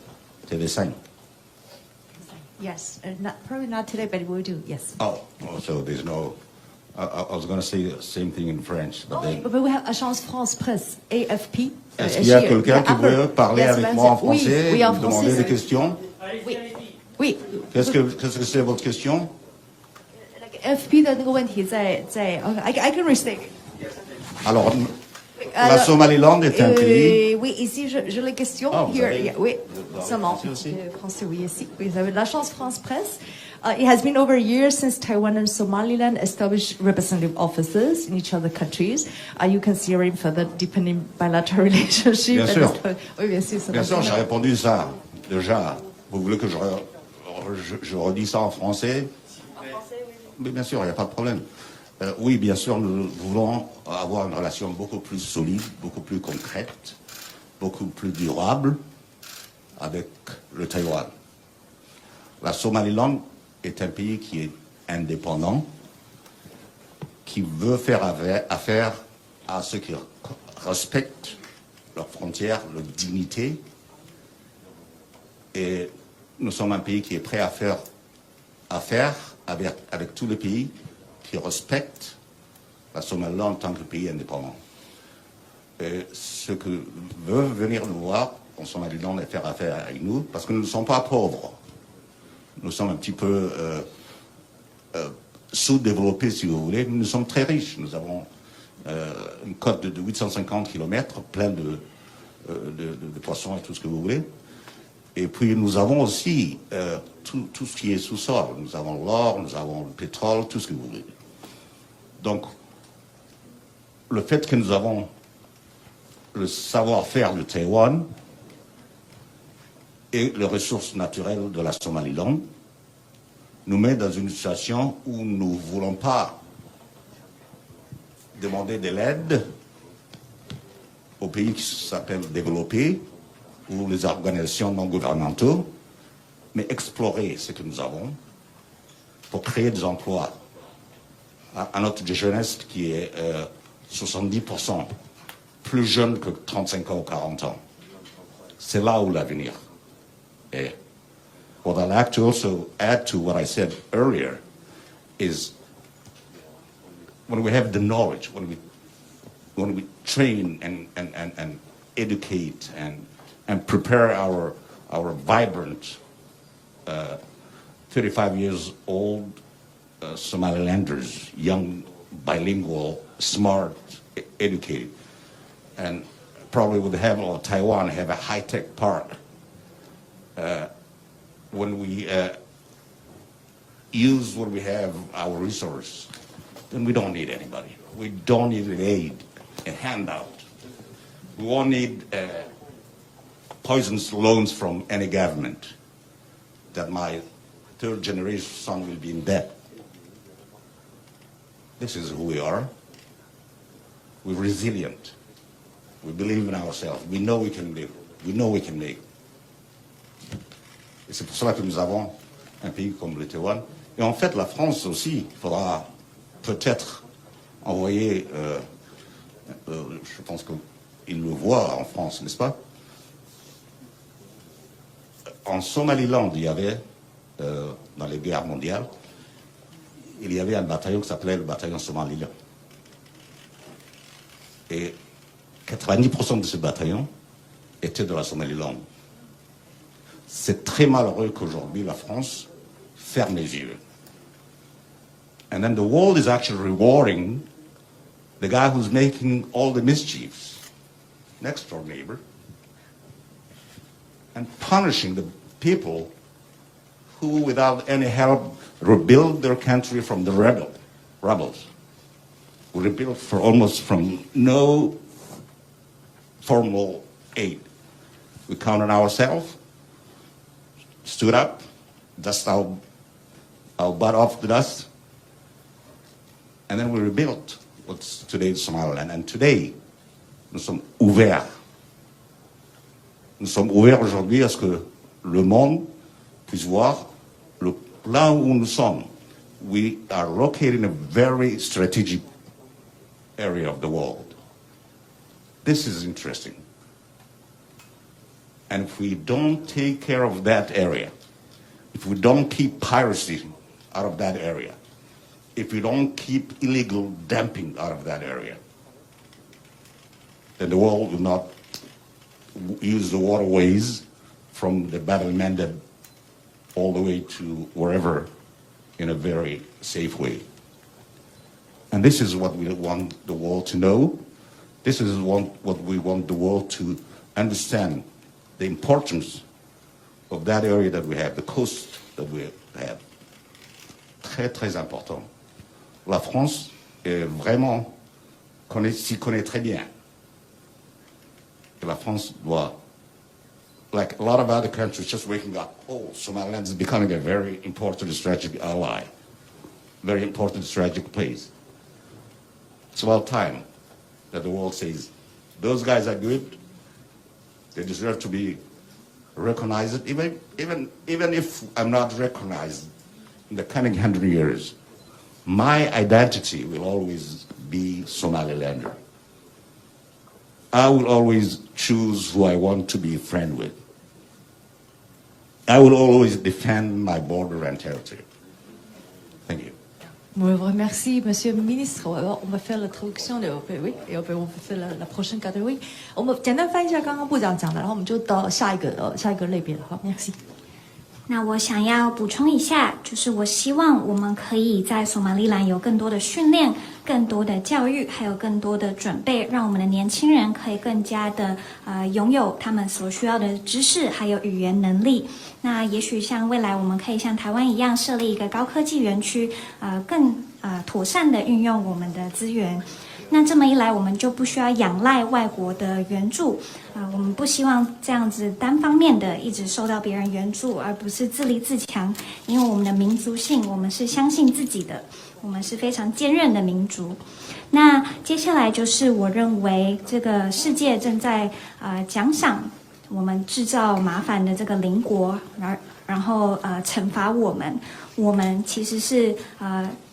TV5. Yes, probably not today, but we'll do. Yes. Oh, so there's no. I was going to say the same thing in French, but then. But we have Agence France Presse, AFP. Est-ce qu'il y a quelqu'un qui veut parler avec moi en français, oui, en me demander français, des questions? Oui. Qu'est-ce que c'est votre question? FP 的那个问题在 I can restate. Alors, la Somaliland est un pays. Oui, ici je les questions. Ah, vous Here, avez- yeah, oui, seulement. Français aussi? Français, oui, ici. Oui, vous avez l'Agence France Presse. It has been over a year since Taiwan and Somaliland established representative offices in each other countries. Are you considering further deepening bilateral relationship? Bien sûr. Oui, bien sûr. Bien sûr, j'ai répondu ça déjà. Vous voulez que je Alors, je redis ça en français. En français, oui. Mais bien sûr, il n'y a pas de problème. Oui, bien sûr, nous voulons avoir une relation beaucoup plus solide, beaucoup plus concrète, beaucoup plus durable avec le Taïwan. La Somaliland est un pays qui est indépendant, qui veut faire affaire à ceux qui respectent leurs frontières, leur dignité. Et nous sommes un pays qui est prêt à faire affaire avec tous les pays qui respectent la Somaliland en tant que pays indépendant. Et ceux qui veulent venir nous voir en Somaliland et faire affaire avec nous, parce que nous ne sommes pas pauvres. Nous sommes un petit peu sous-développés, si vous voulez. Nous sommes très riches. Nous avons une côte de 850 km, plein de poissons et tout ce que vous voulez. Et puis nous avons aussi tout ce qui est sous-sol. Nous avons l'or, nous avons le pétrole, tout ce que vous voulez. Donc, le fait que nous avons le savoir-faire de Taïwan et les ressources naturelles de la Somaliland nous met dans une situation où nous ne voulons pas demander de l'aide aux pays qui s'appellent développés ou les organisations non gouvernementales, mais explorer ce que nous avons pour créer des emplois à notre jeunesse qui est 70% plus jeune que 35 ans ou 40 ans. C'est là où l'avenir est. What I'd like to also add to what I said earlier is when we have the knowledge, when we train and educate and prepare our vibrant 35 years old Somalilanders, young, bilingual, smart, educated, and probably would have, or Taiwan have a high-tech park. When we use what we have, our resource, then we don't need anybody. We don't need an aid, a handout. We won't need poisonous loans from any government that my third generation son will be in debt. This is who we are. We're resilient. We believe in ourselves. We know we can live. We know we can make. Et c'est pour cela que nous avons un pays comme le Taïwan. Et en fait, la France aussi, il faudra peut-être envoyer, je pense qu'ils le voient en France, n'est-ce pas? En Somaliland, il y avait, dans les guerres mondiales, il y avait un bataillon qui s'appelait le bataillon Somaliland. Et 90% de ce bataillon était de la Somaliland. C'est très malheureux qu'aujourd'hui la France ferme les yeux. And then the world is actually rewarding the guy who's making all the mischiefs, next door neighbor, and punishing the people who, without any help, rebuild their country from the rebels. We rebuilt for almost from no formal aid. We counted ourselves, stood up, dust our butt off the dust, and then we rebuilt what's today's Somaliland. And today, nous sommes ouverts. Nous sommes ouverts aujourd'hui à ce que le monde puisse voir le plan où nous sommes. We are located in a very strategic area of the world. This is interesting. And if we don't take care of that area, if we don't keep piracy out of that area, if we don't keep illegal dumping out of that area, then the world will not use the waterways from the Bab el-Mandeb all the way to wherever in a very safe way. And this is what we want the world to know. This is what we want the world to understand, the importance of that area that we have, the coast that we have. Très, très important. La France est vraiment s'y connaît très bien. Et la France doit like a lot of other countries, just waking up. Oh, Somaliland is becoming a very important strategic ally, very important strategic place. It's about time that the world says, those guys are good. They deserve to be recognized, even if I'm not recognized in the coming 100 years. My identity will always be Somalilander. I will always choose who I want to be a friend with. I will always defend my border and territory. Thank you. On vous remercie, Monsieur le Ministre. On va faire la traduction de oui, et après on va faire la prochaine catégorie.我们简单翻译一下刚刚部长讲的，然后我们就到下一个类别了。好 ，merci。那我想要补充一下，就是我希望我们可以在索马利兰有更多的训练、更多的教育，还有更多的准备，让我们的年轻人可以更加的拥有他们所需要的知识，还有语言能力。那也许像未来我们可以像台湾一样设立一个高科技园区，更妥善的运用我们的资源。那这么一来，我们就不需要仰赖外国的援助，我们不希望这样子单方面的一直受到别人援助，而不是自立自强。因为我们的民族性，我们是相信自己的，我们是非常坚韧的民族。那接下来就是我认为这个世界正在奖赏我们制造麻烦的这个邻国，然后惩罚我们。我们其实是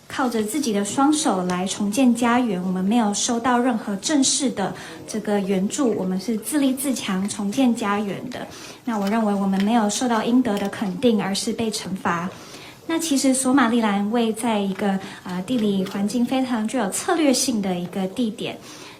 靠着自己的双手来重建家园，我们没有收到任何正式的这个援助，我们是自立自强重建家园的。那我认为我们没有受到应得的肯定，而是被惩罚。那其实索马利兰位在一个地理环境非常具有策略性的一个地点。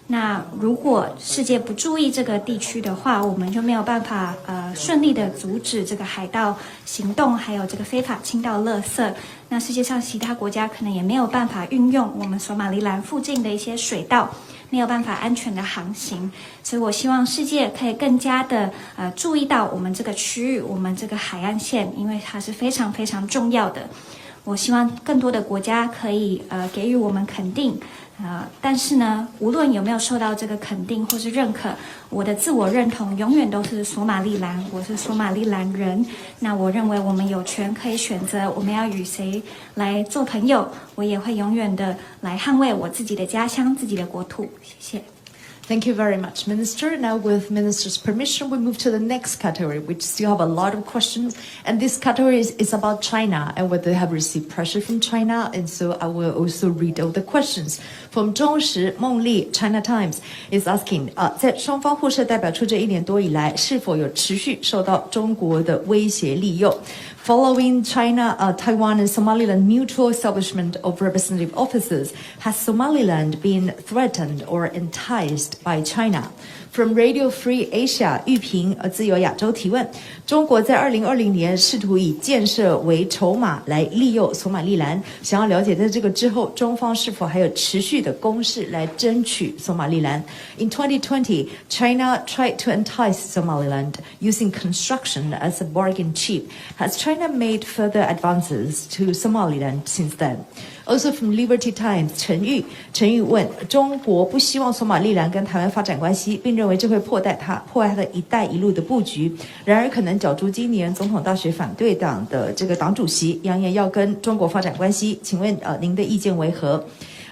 那如果世界不注意这个地区的话，我们就没有办法顺利的阻止这个海盗行动，还有这个非法倾倒垃圾。那世界上其他国家可能也没有办法运用我们索马利兰附近的一些水道，没有办法安全的航行。所以我希望世界可以更加的注意到我们这个区域，我们这个海岸线，因为它是非常非常重要的。我希望更多的国家可以给予我们肯定。但是呢，无论有没有受到这个肯定或是认可，我的自我认同永远都是索马利兰，我是索马利兰人。那我认为我们有权可以选择我们要与谁来做朋友，我也会永远的来捍卫我自己的家乡、自己的国土。谢谢。Thank you very much, Minister. Now, with Minister's permission, we move to the next category, which still have a lot of questions. And this category is about China and whether they have received pressure from China. And so I will also read all the questions. From 中时孟丽 China Times is asking, 在双方互设代表处这1年多以来，是否有持续受到中国的威胁利诱？Following China, Taiwan and Somaliland mutual establishment of representative offices, has Somaliland been threatened or enticed by China? From Radio Free Asia, 玉萍自由亚洲提问：中国在2020年试图以建设为筹码来利诱索马利兰，想要了解在这个之后，中方是否还有持续的攻势来争取索马利兰 ？In 2020, China tried to entice Somaliland using construction as a bargain chip. Has China made further advances to Somaliland since then? Also from Liberty Times, 陈玉问：中国不希望索马利兰跟台湾发展关系，并认为这会破坏它的一带一路的布局。然而可能角逐今年总统大选反对党的这个党主席，扬言要跟中国发展关系。请问您的意见为何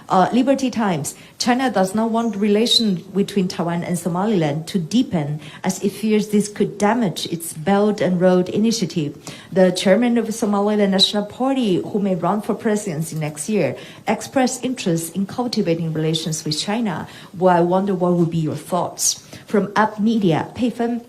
？Liberty Times, China does not want the relation between Taiwan and Somaliland to deepen as it fears this could damage its Belt and Road Initiative. The chairman of the Somaliland National Party, who may run for presidency next year, expressed interest in cultivating relations with China. Well, I wonder what would be your thoughts. From Up Media, 佩芬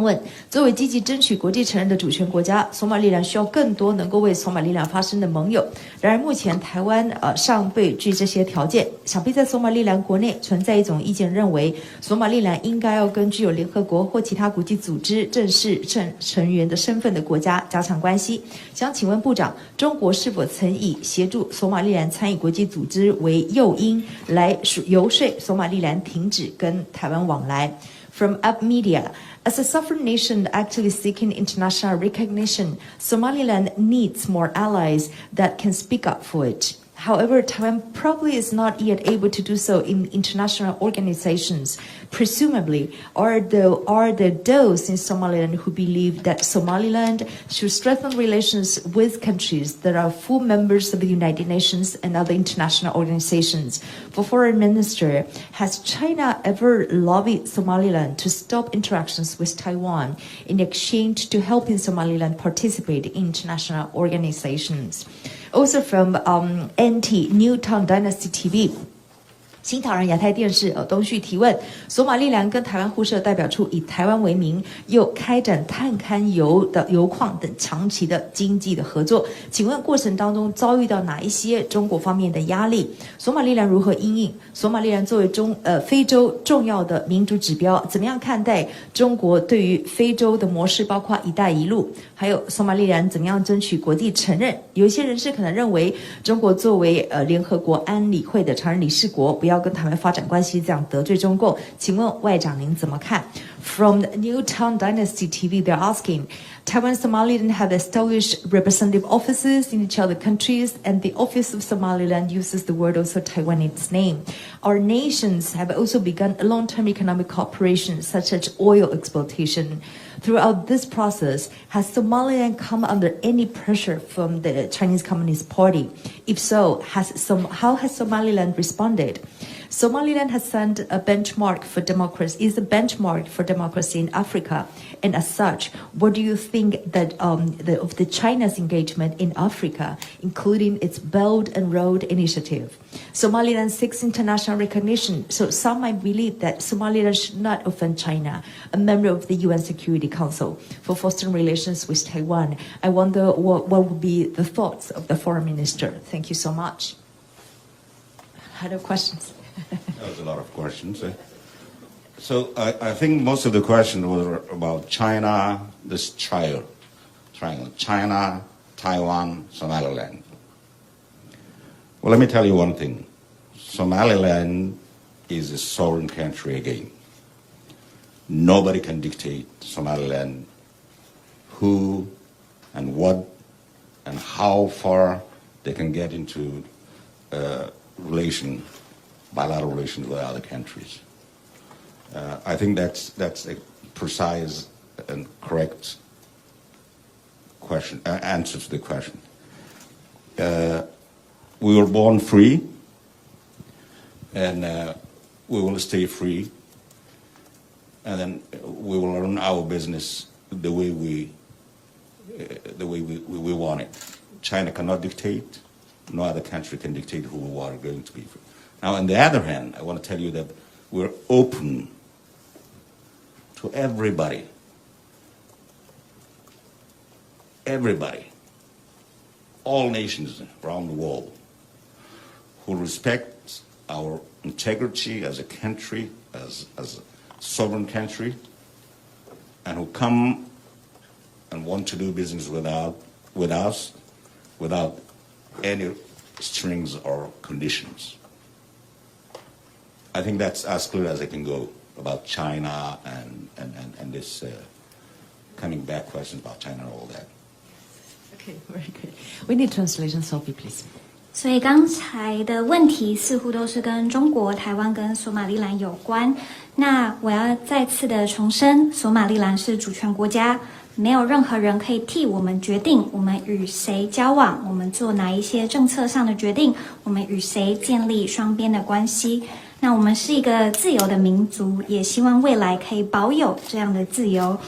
问：作为积极争取国际承认的主权国家，索马利兰需要更多能够为索马利兰发声的盟友。然而目前台湾尚不具这些条件，想必在索马利兰国内存在一种意见，认为索马利兰应该要跟具有联合国或其他国际组织正式成员的身份的国家加强关系。想请问部长，中国是否曾以协助索马利兰参与国际组织为诱因，来游说索马利兰停止跟台湾往来？From Up Media, as a sovereign nation actively seeking international recognition, Somaliland needs more allies that can speak up for it. However, Taiwan probably is not yet able to do so in international organizations. Presumably, are there those in Somaliland who believe that Somaliland should strengthen relations with countries that are full members of the United Nations and other international organizations? For Foreign Minister, has China ever lobbied Somaliland to stop interactions with Taiwan in exchange to helping Somaliland participate in international organizations? Also from NT Newtown Dynasty TV. 新唐人亚太电视东旭提问：索马利兰跟台湾互设代表处以台湾为名，又开展探勘油矿等长期的经济的合作。请问过程当中遭遇到哪一些中国方面的压力？索马利兰如何因应？索马利兰作为非洲重要的民主指标，怎么样看待中国对于非洲的模式，包括“一带一路”？还有索马利兰怎么样争取国际承认？有一些人士可能认为，中国作为联合国安理会的常任理事国，不要跟台湾发展关系，这样得罪中共。请问外长您怎么看 ？From Newtown Dynasty TV, they're asking, Taiwan and Somaliland have established representative offices in each other countries, and the Office of Somaliland uses the word also Taiwan in its name. Our nations have also begun a long-term economic cooperation, such as oil exploitation. Throughout this process, has Somaliland come under any pressure from the Chinese Communist Party? If so, how has Somaliland responded? Somaliland has set a benchmark for democracy, is a benchmark for democracy in Africa, and as such, what do you think that of the China's engagement in Africa, including its Belt and Road Initiative? Somaliland seeks international recognition, so some might believe that Somaliland should not offend China, a member of the UN Security Council, for fostering relations with Taiwan. I wonder what would be the thoughts of the Foreign Minister. Thank you so much. Other questions? That was a lot of questions. So I think most of the questions were about China, this triangle, China, Taiwan, Somaliland. Well, let me tell you one thing. Somaliland is a sovereign country again. Nobody can dictate Somaliland who and what and how far they can get into bilateral relations with other countries. I think that's a precise and correct question, answer to the question. We were born free, and we will stay free, and then we will run our business the way we want it. China cannot dictate, no other country can dictate who we are going to be free. Now, on the other hand, I want to tell you that we're open to everybody, all nations around the world who respect our integrity as a country, as a sovereign country, and who come and want to do business with us without any strings or conditions. I think that's as clear as I can go about China and this coming back questions about China and all that. Okay, very good. We need translation, Sophie, please. 所以刚才的问题似乎都是跟中国、台湾跟索马利兰有关。那我要再次的重申，索马利兰是主权国家，没有任何人可以替我们决定我们与谁交往，我们做哪一些政策上的决定，我们与谁建立双边的关系。那我们是一个自由的民族，也希望未来可以保有这样的自由。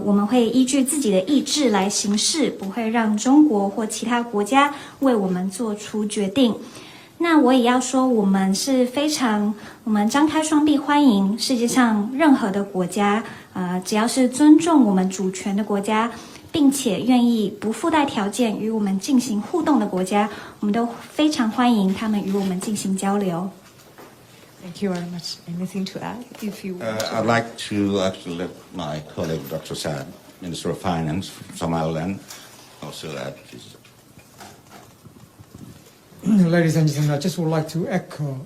我们会依据自己的意志来行事，不会让中国或其他国家为我们做出决定。那我也要说，我们张开双臂欢迎世界上任何的国家，只要是尊重我们主权的国家，并且愿意不附带条件与我们进行互动的国家，我们都非常欢迎他们与我们进行交流。Thank you very much. Anything to add? If you want I'd like to actually let my colleague, Dr. Saad, Minister of Finance from Somaliland, also add. Ladies and gentlemen, I just would like to echo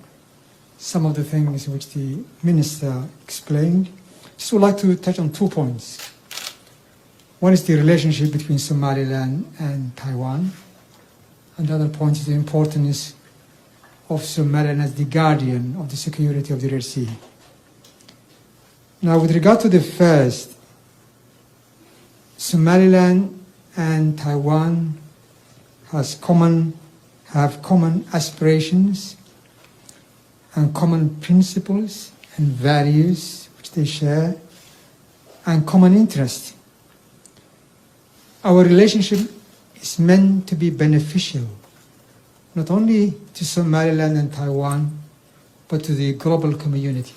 some of the things which the Minister explained. Just would like to touch on 2 points. One is the relationship between Somaliland and Taiwan. And the other point is the importance of Somaliland as the guardian of the security of the Red Sea. Now, with regard to the first, Somaliland and Taiwan have common aspirations and common principles and values which they share, and common interests. Our relationship is meant to be beneficial, not only to Somaliland and Taiwan, but to the global community.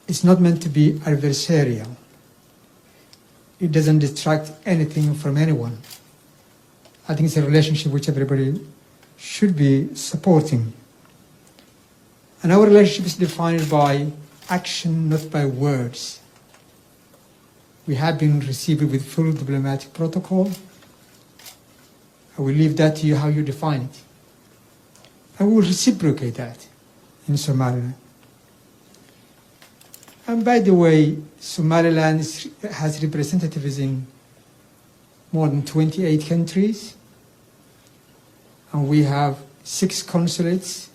It's not meant to be adversarial. It doesn't distract anything from anyone. I think it's a relationship which everybody should be supporting. And our relationship is defined by action, not by words. We have been received with full diplomatic protocol. I will leave that to you how you define it. I will reciprocate that in Somaliland. And by the way, Somaliland has representatives in more than 28 countries, and we have 6 consulates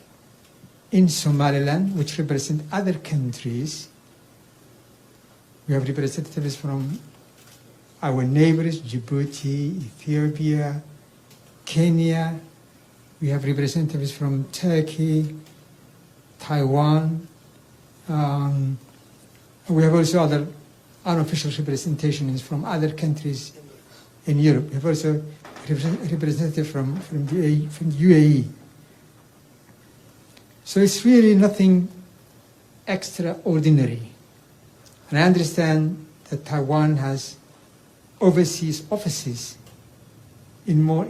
in Somaliland which represent other countries. We have representatives from our neighbors, Djibouti, Ethiopia, Kenya. We have representatives from Turkey, Taiwan. We have also other unofficial representations from other countries in Europe. We have also a representative from the UAE. So it's really nothing extraordinary. And I understand that Taiwan has overseas offices in more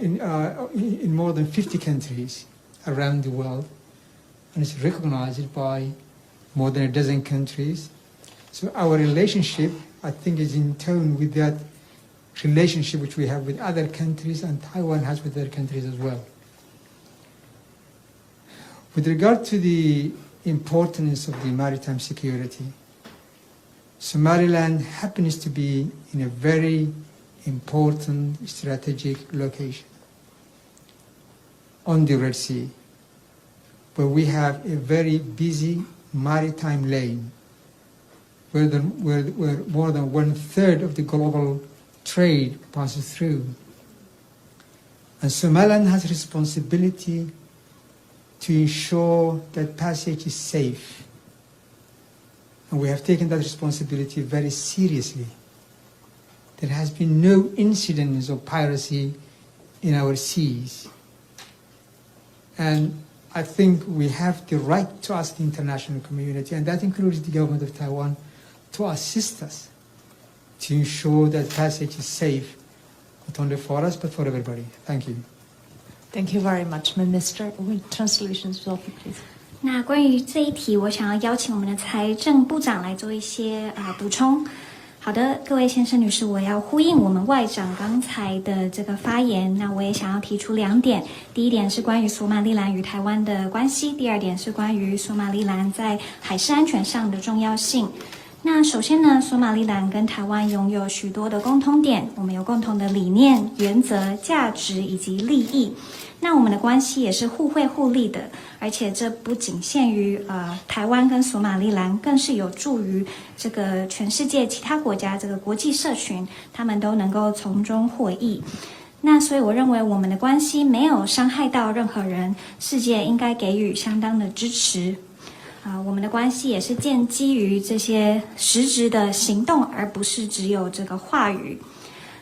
than 50 countries around the world, and it's recognized by more than a dozen countries. So our relationship, I think, is in tone with that relationship which we have with other countries, and Taiwan has with other countries as well. With regard to the importance of the maritime security, Somaliland happens to be in a very important strategic location on the Red Sea, where we have a very busy maritime lane, where more than 1/3 of the global trade passes through. And Somaliland has a responsibility to ensure that passage is safe. And we have taken that responsibility very seriously. There has been no incidents of piracy in our seas. And I think we have the right to ask the international community, and that includes the government of Taiwan, to assist us to ensure that passage is safe, not only for us, but for everybody. Thank you. Thank you very much, Minister. With translations, Sophie, please. 那关于这一题，我想要邀请我们的财政部长来做一些补充。好的，各位先生女士，我要呼应我们外长刚才的这个发言。那我也想要提出2点，第一点是关于索马利兰与台湾的关系，第二点是关于索马利兰在海事安全上的重要性。那首先呢，索马利兰跟台湾拥有许多的共通点，我们有共同的理念、原则、价值以及利益。那我们的关系也是互惠互利的，而且这不仅限于台湾跟索马利兰，更是有助于这个全世界其他国家这个国际社群，他们都能够从中获益。那所以我认为我们的关系没有伤害到任何人，世界应该给予相当的支持。我们的关系也是建基于这些实质的行动，而不是只有这个话语。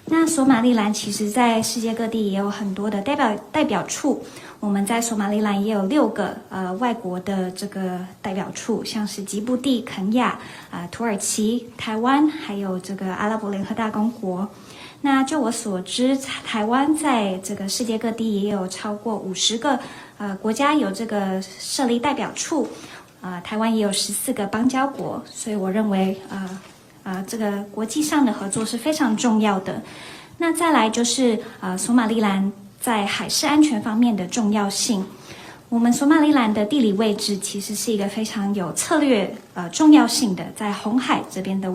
那索马利兰其实在世界各地也有很多的代表处，我们在索马利兰也有6个外国的这个代表处，像是吉布地、肯亚、土耳其、台湾，还有这个阿拉伯联合大公国。那就我所知，台湾在这个世界各地也有超过50个国家有这个设立代表处，台湾也有14个邦交国，所以我认为这个国际上的合作是非常重要的。那再来就是索马利兰在海事安全方面的重要性。我们索马利兰的地理位置其实是一个非常有策略重要性的，在红海这边的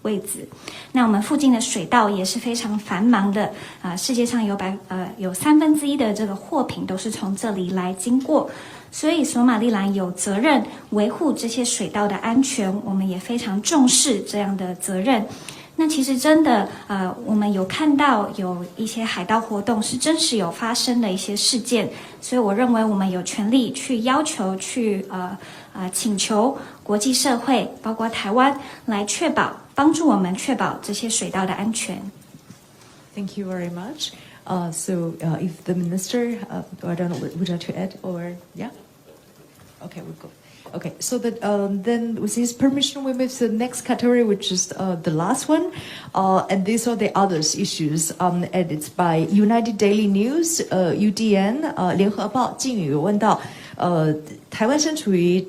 位置。那我们附近的水道也是非常繁忙的，世界上有1/3的这个货品都是从这里来经过，所以索马利兰有责任维护这些水道的安全，我们也非常重视这样的责任。那其实真的，我们有看到有一些海盗活动是真实有发生的一些事件，所以我认为我们有权利去要求、去请求国际社会，包括台湾，来帮助我们确保这些水道的安全。Thank you very much. So if the minister, I don't know, would you like to add or yeah? Okay, we'll go. Okay, so that then with his permission, we move to the next category, which is the last one, and these are the others issues. And it's by United Daily News, UDN, 联合报敬语有问到，台湾身处于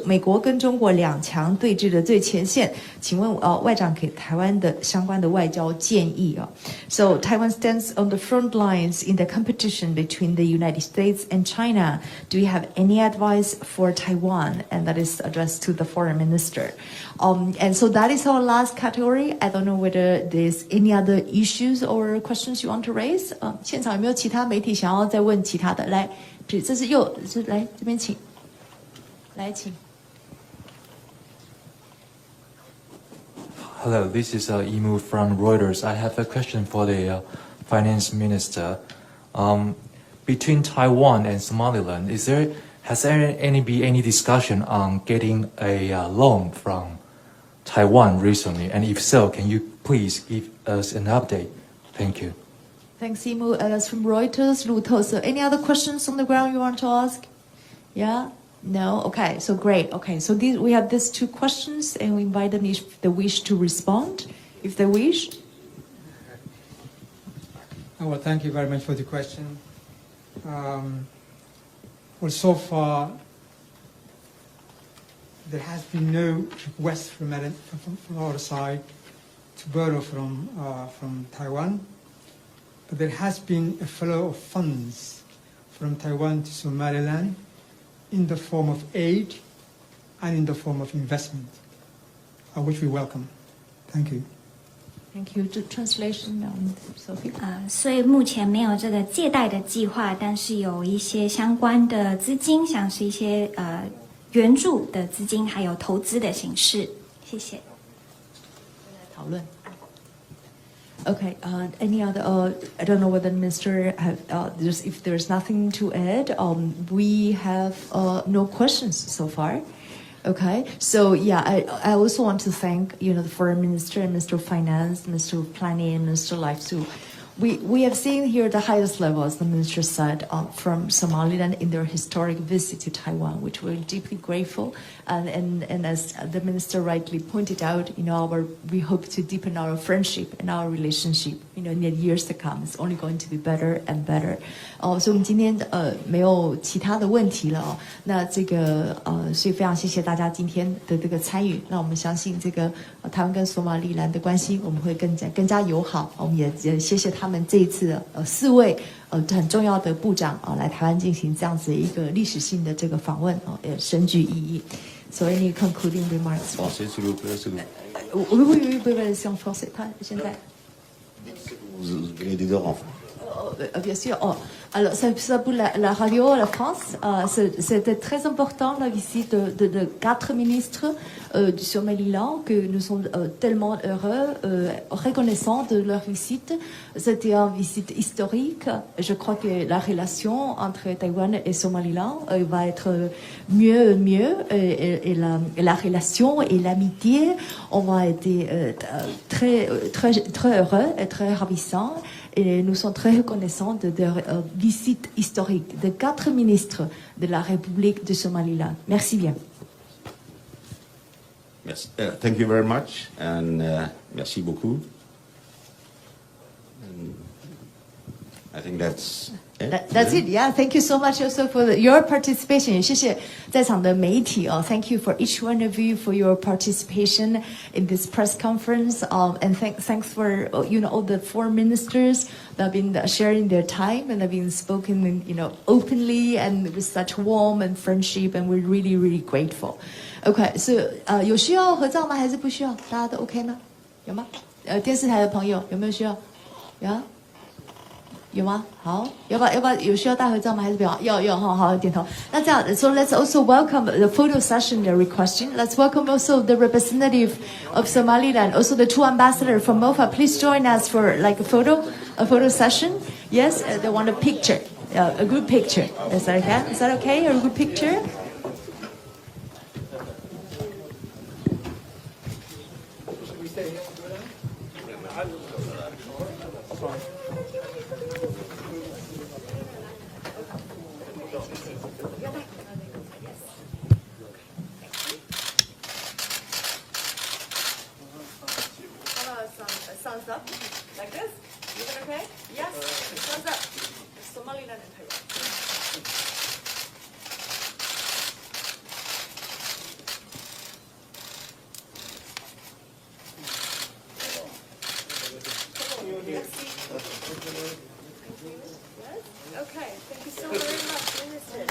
美国跟中国2强对峙的最前线，请问外长给台湾的相关的外交建议啊。So Taiwan stands on the front lines in the competition between the United States and China. Do you have any advice for Taiwan? And that is addressed to the foreign minister. And so that is our last category. I don't know whether there's any other issues or questions you want to raise. 现场有没有其他媒体想要再问其他的？来，这是来这边请，来请。Hello, this is Imu from Reuters. I have a question for the finance minister. Between Taiwan and Somaliland, has there been any discussion on getting a loan from Taiwan recently? And if so, can you please give us an update? Thank you. Thanks, Imu. That's from Reuters. Luto. So any other questions on the ground you want to ask? Yeah? No? Okay, so great. Okay, so we have these 2 questions, and we invite them if they wish to respond, if they wish. Well, thank you very much for the question. Well, so far, there has been no request from our side to borrow from Taiwan, but there has been a flow of funds from Taiwan to Somaliland in the form of aid and in the form of investment, which we welcome. Thank you. Thank you. The translation, Sophie. 所以目前没有这个借贷的计划，但是有一些相关的资金，像是一些援助的资金，还有投资的形式。谢谢。讨论。Okay. Any other? I don't know whether the minister have. If there's nothing to add, we have no questions so far. Okay, so yeah, I also want to thank the foreign minister and Minister of Finance, Minister of Planning, and Minister of Life too. We have seen here the highest level, as the minister said, from Somaliland in their historic visit to Taiwan, which we're deeply grateful. And as the minister rightly pointed out, we hope to deepen our friendship and our relationship, in the years to come. It's only going to be better and better. 所以我们今天没有其他的问题了。那所以非常谢谢大家今天的这个参与。那我们相信台湾跟索马利兰的关系我们会更加友好。我们也谢谢他们这一次4位很重要的部长来台湾进行这样子一个历史性的这个访问也深具意义。So any concluding remarks? Français, s'il vous plaît, s'il vous plaît. Oui, c'est en français. 现在 Vous venez de dire en français. Bien sûr. Alors, ça pour la radio, la France, c'était très important la visite de 4 ministres du Somaliland, que nous sommes tellement heureux, reconnaissants de leur visite. C'était une visite historique. Je crois que la relation entre Taïwan et Somaliland va être mieux, et la relation et l'amitié, on va être très heureux et très ravissants. Et nous sommes très reconnaissants de leur visite historique de 4 ministres de la République de Somaliland. Merci bien. Merci. Thank you very much, and merci beaucoup. And I think that's it. That's it. Yeah. Thank you so much also for your participation. 谢谢在场的媒体Thank you for each one of you for your participation in this press conference. And thanks for all the foreign ministers that have been sharing their time and have been spoken openly and with such warmth and friendship. And we're really, really grateful. OK， 是有需要合照吗？还是不需要？大家都 OK 吗？有吗？电视台的朋友有没有需要？有吗？好，要不要有需要大合照吗？还是不要？要哈，好点头。那这样 ，so let's also welcome the photo session they're requesting. Let's welcome also the representative of Somaliland, also the two ambassadors from MOFA. Please join us for like a photo session. Yes, they want a picture, a group picture. Is that okay? Is that okay? A group picture? Thumbs up, like this. Is it okay? Yes. Thumbs up. Somaliland and Taiwan. Yes. Okay. Thank you so very much, Minister.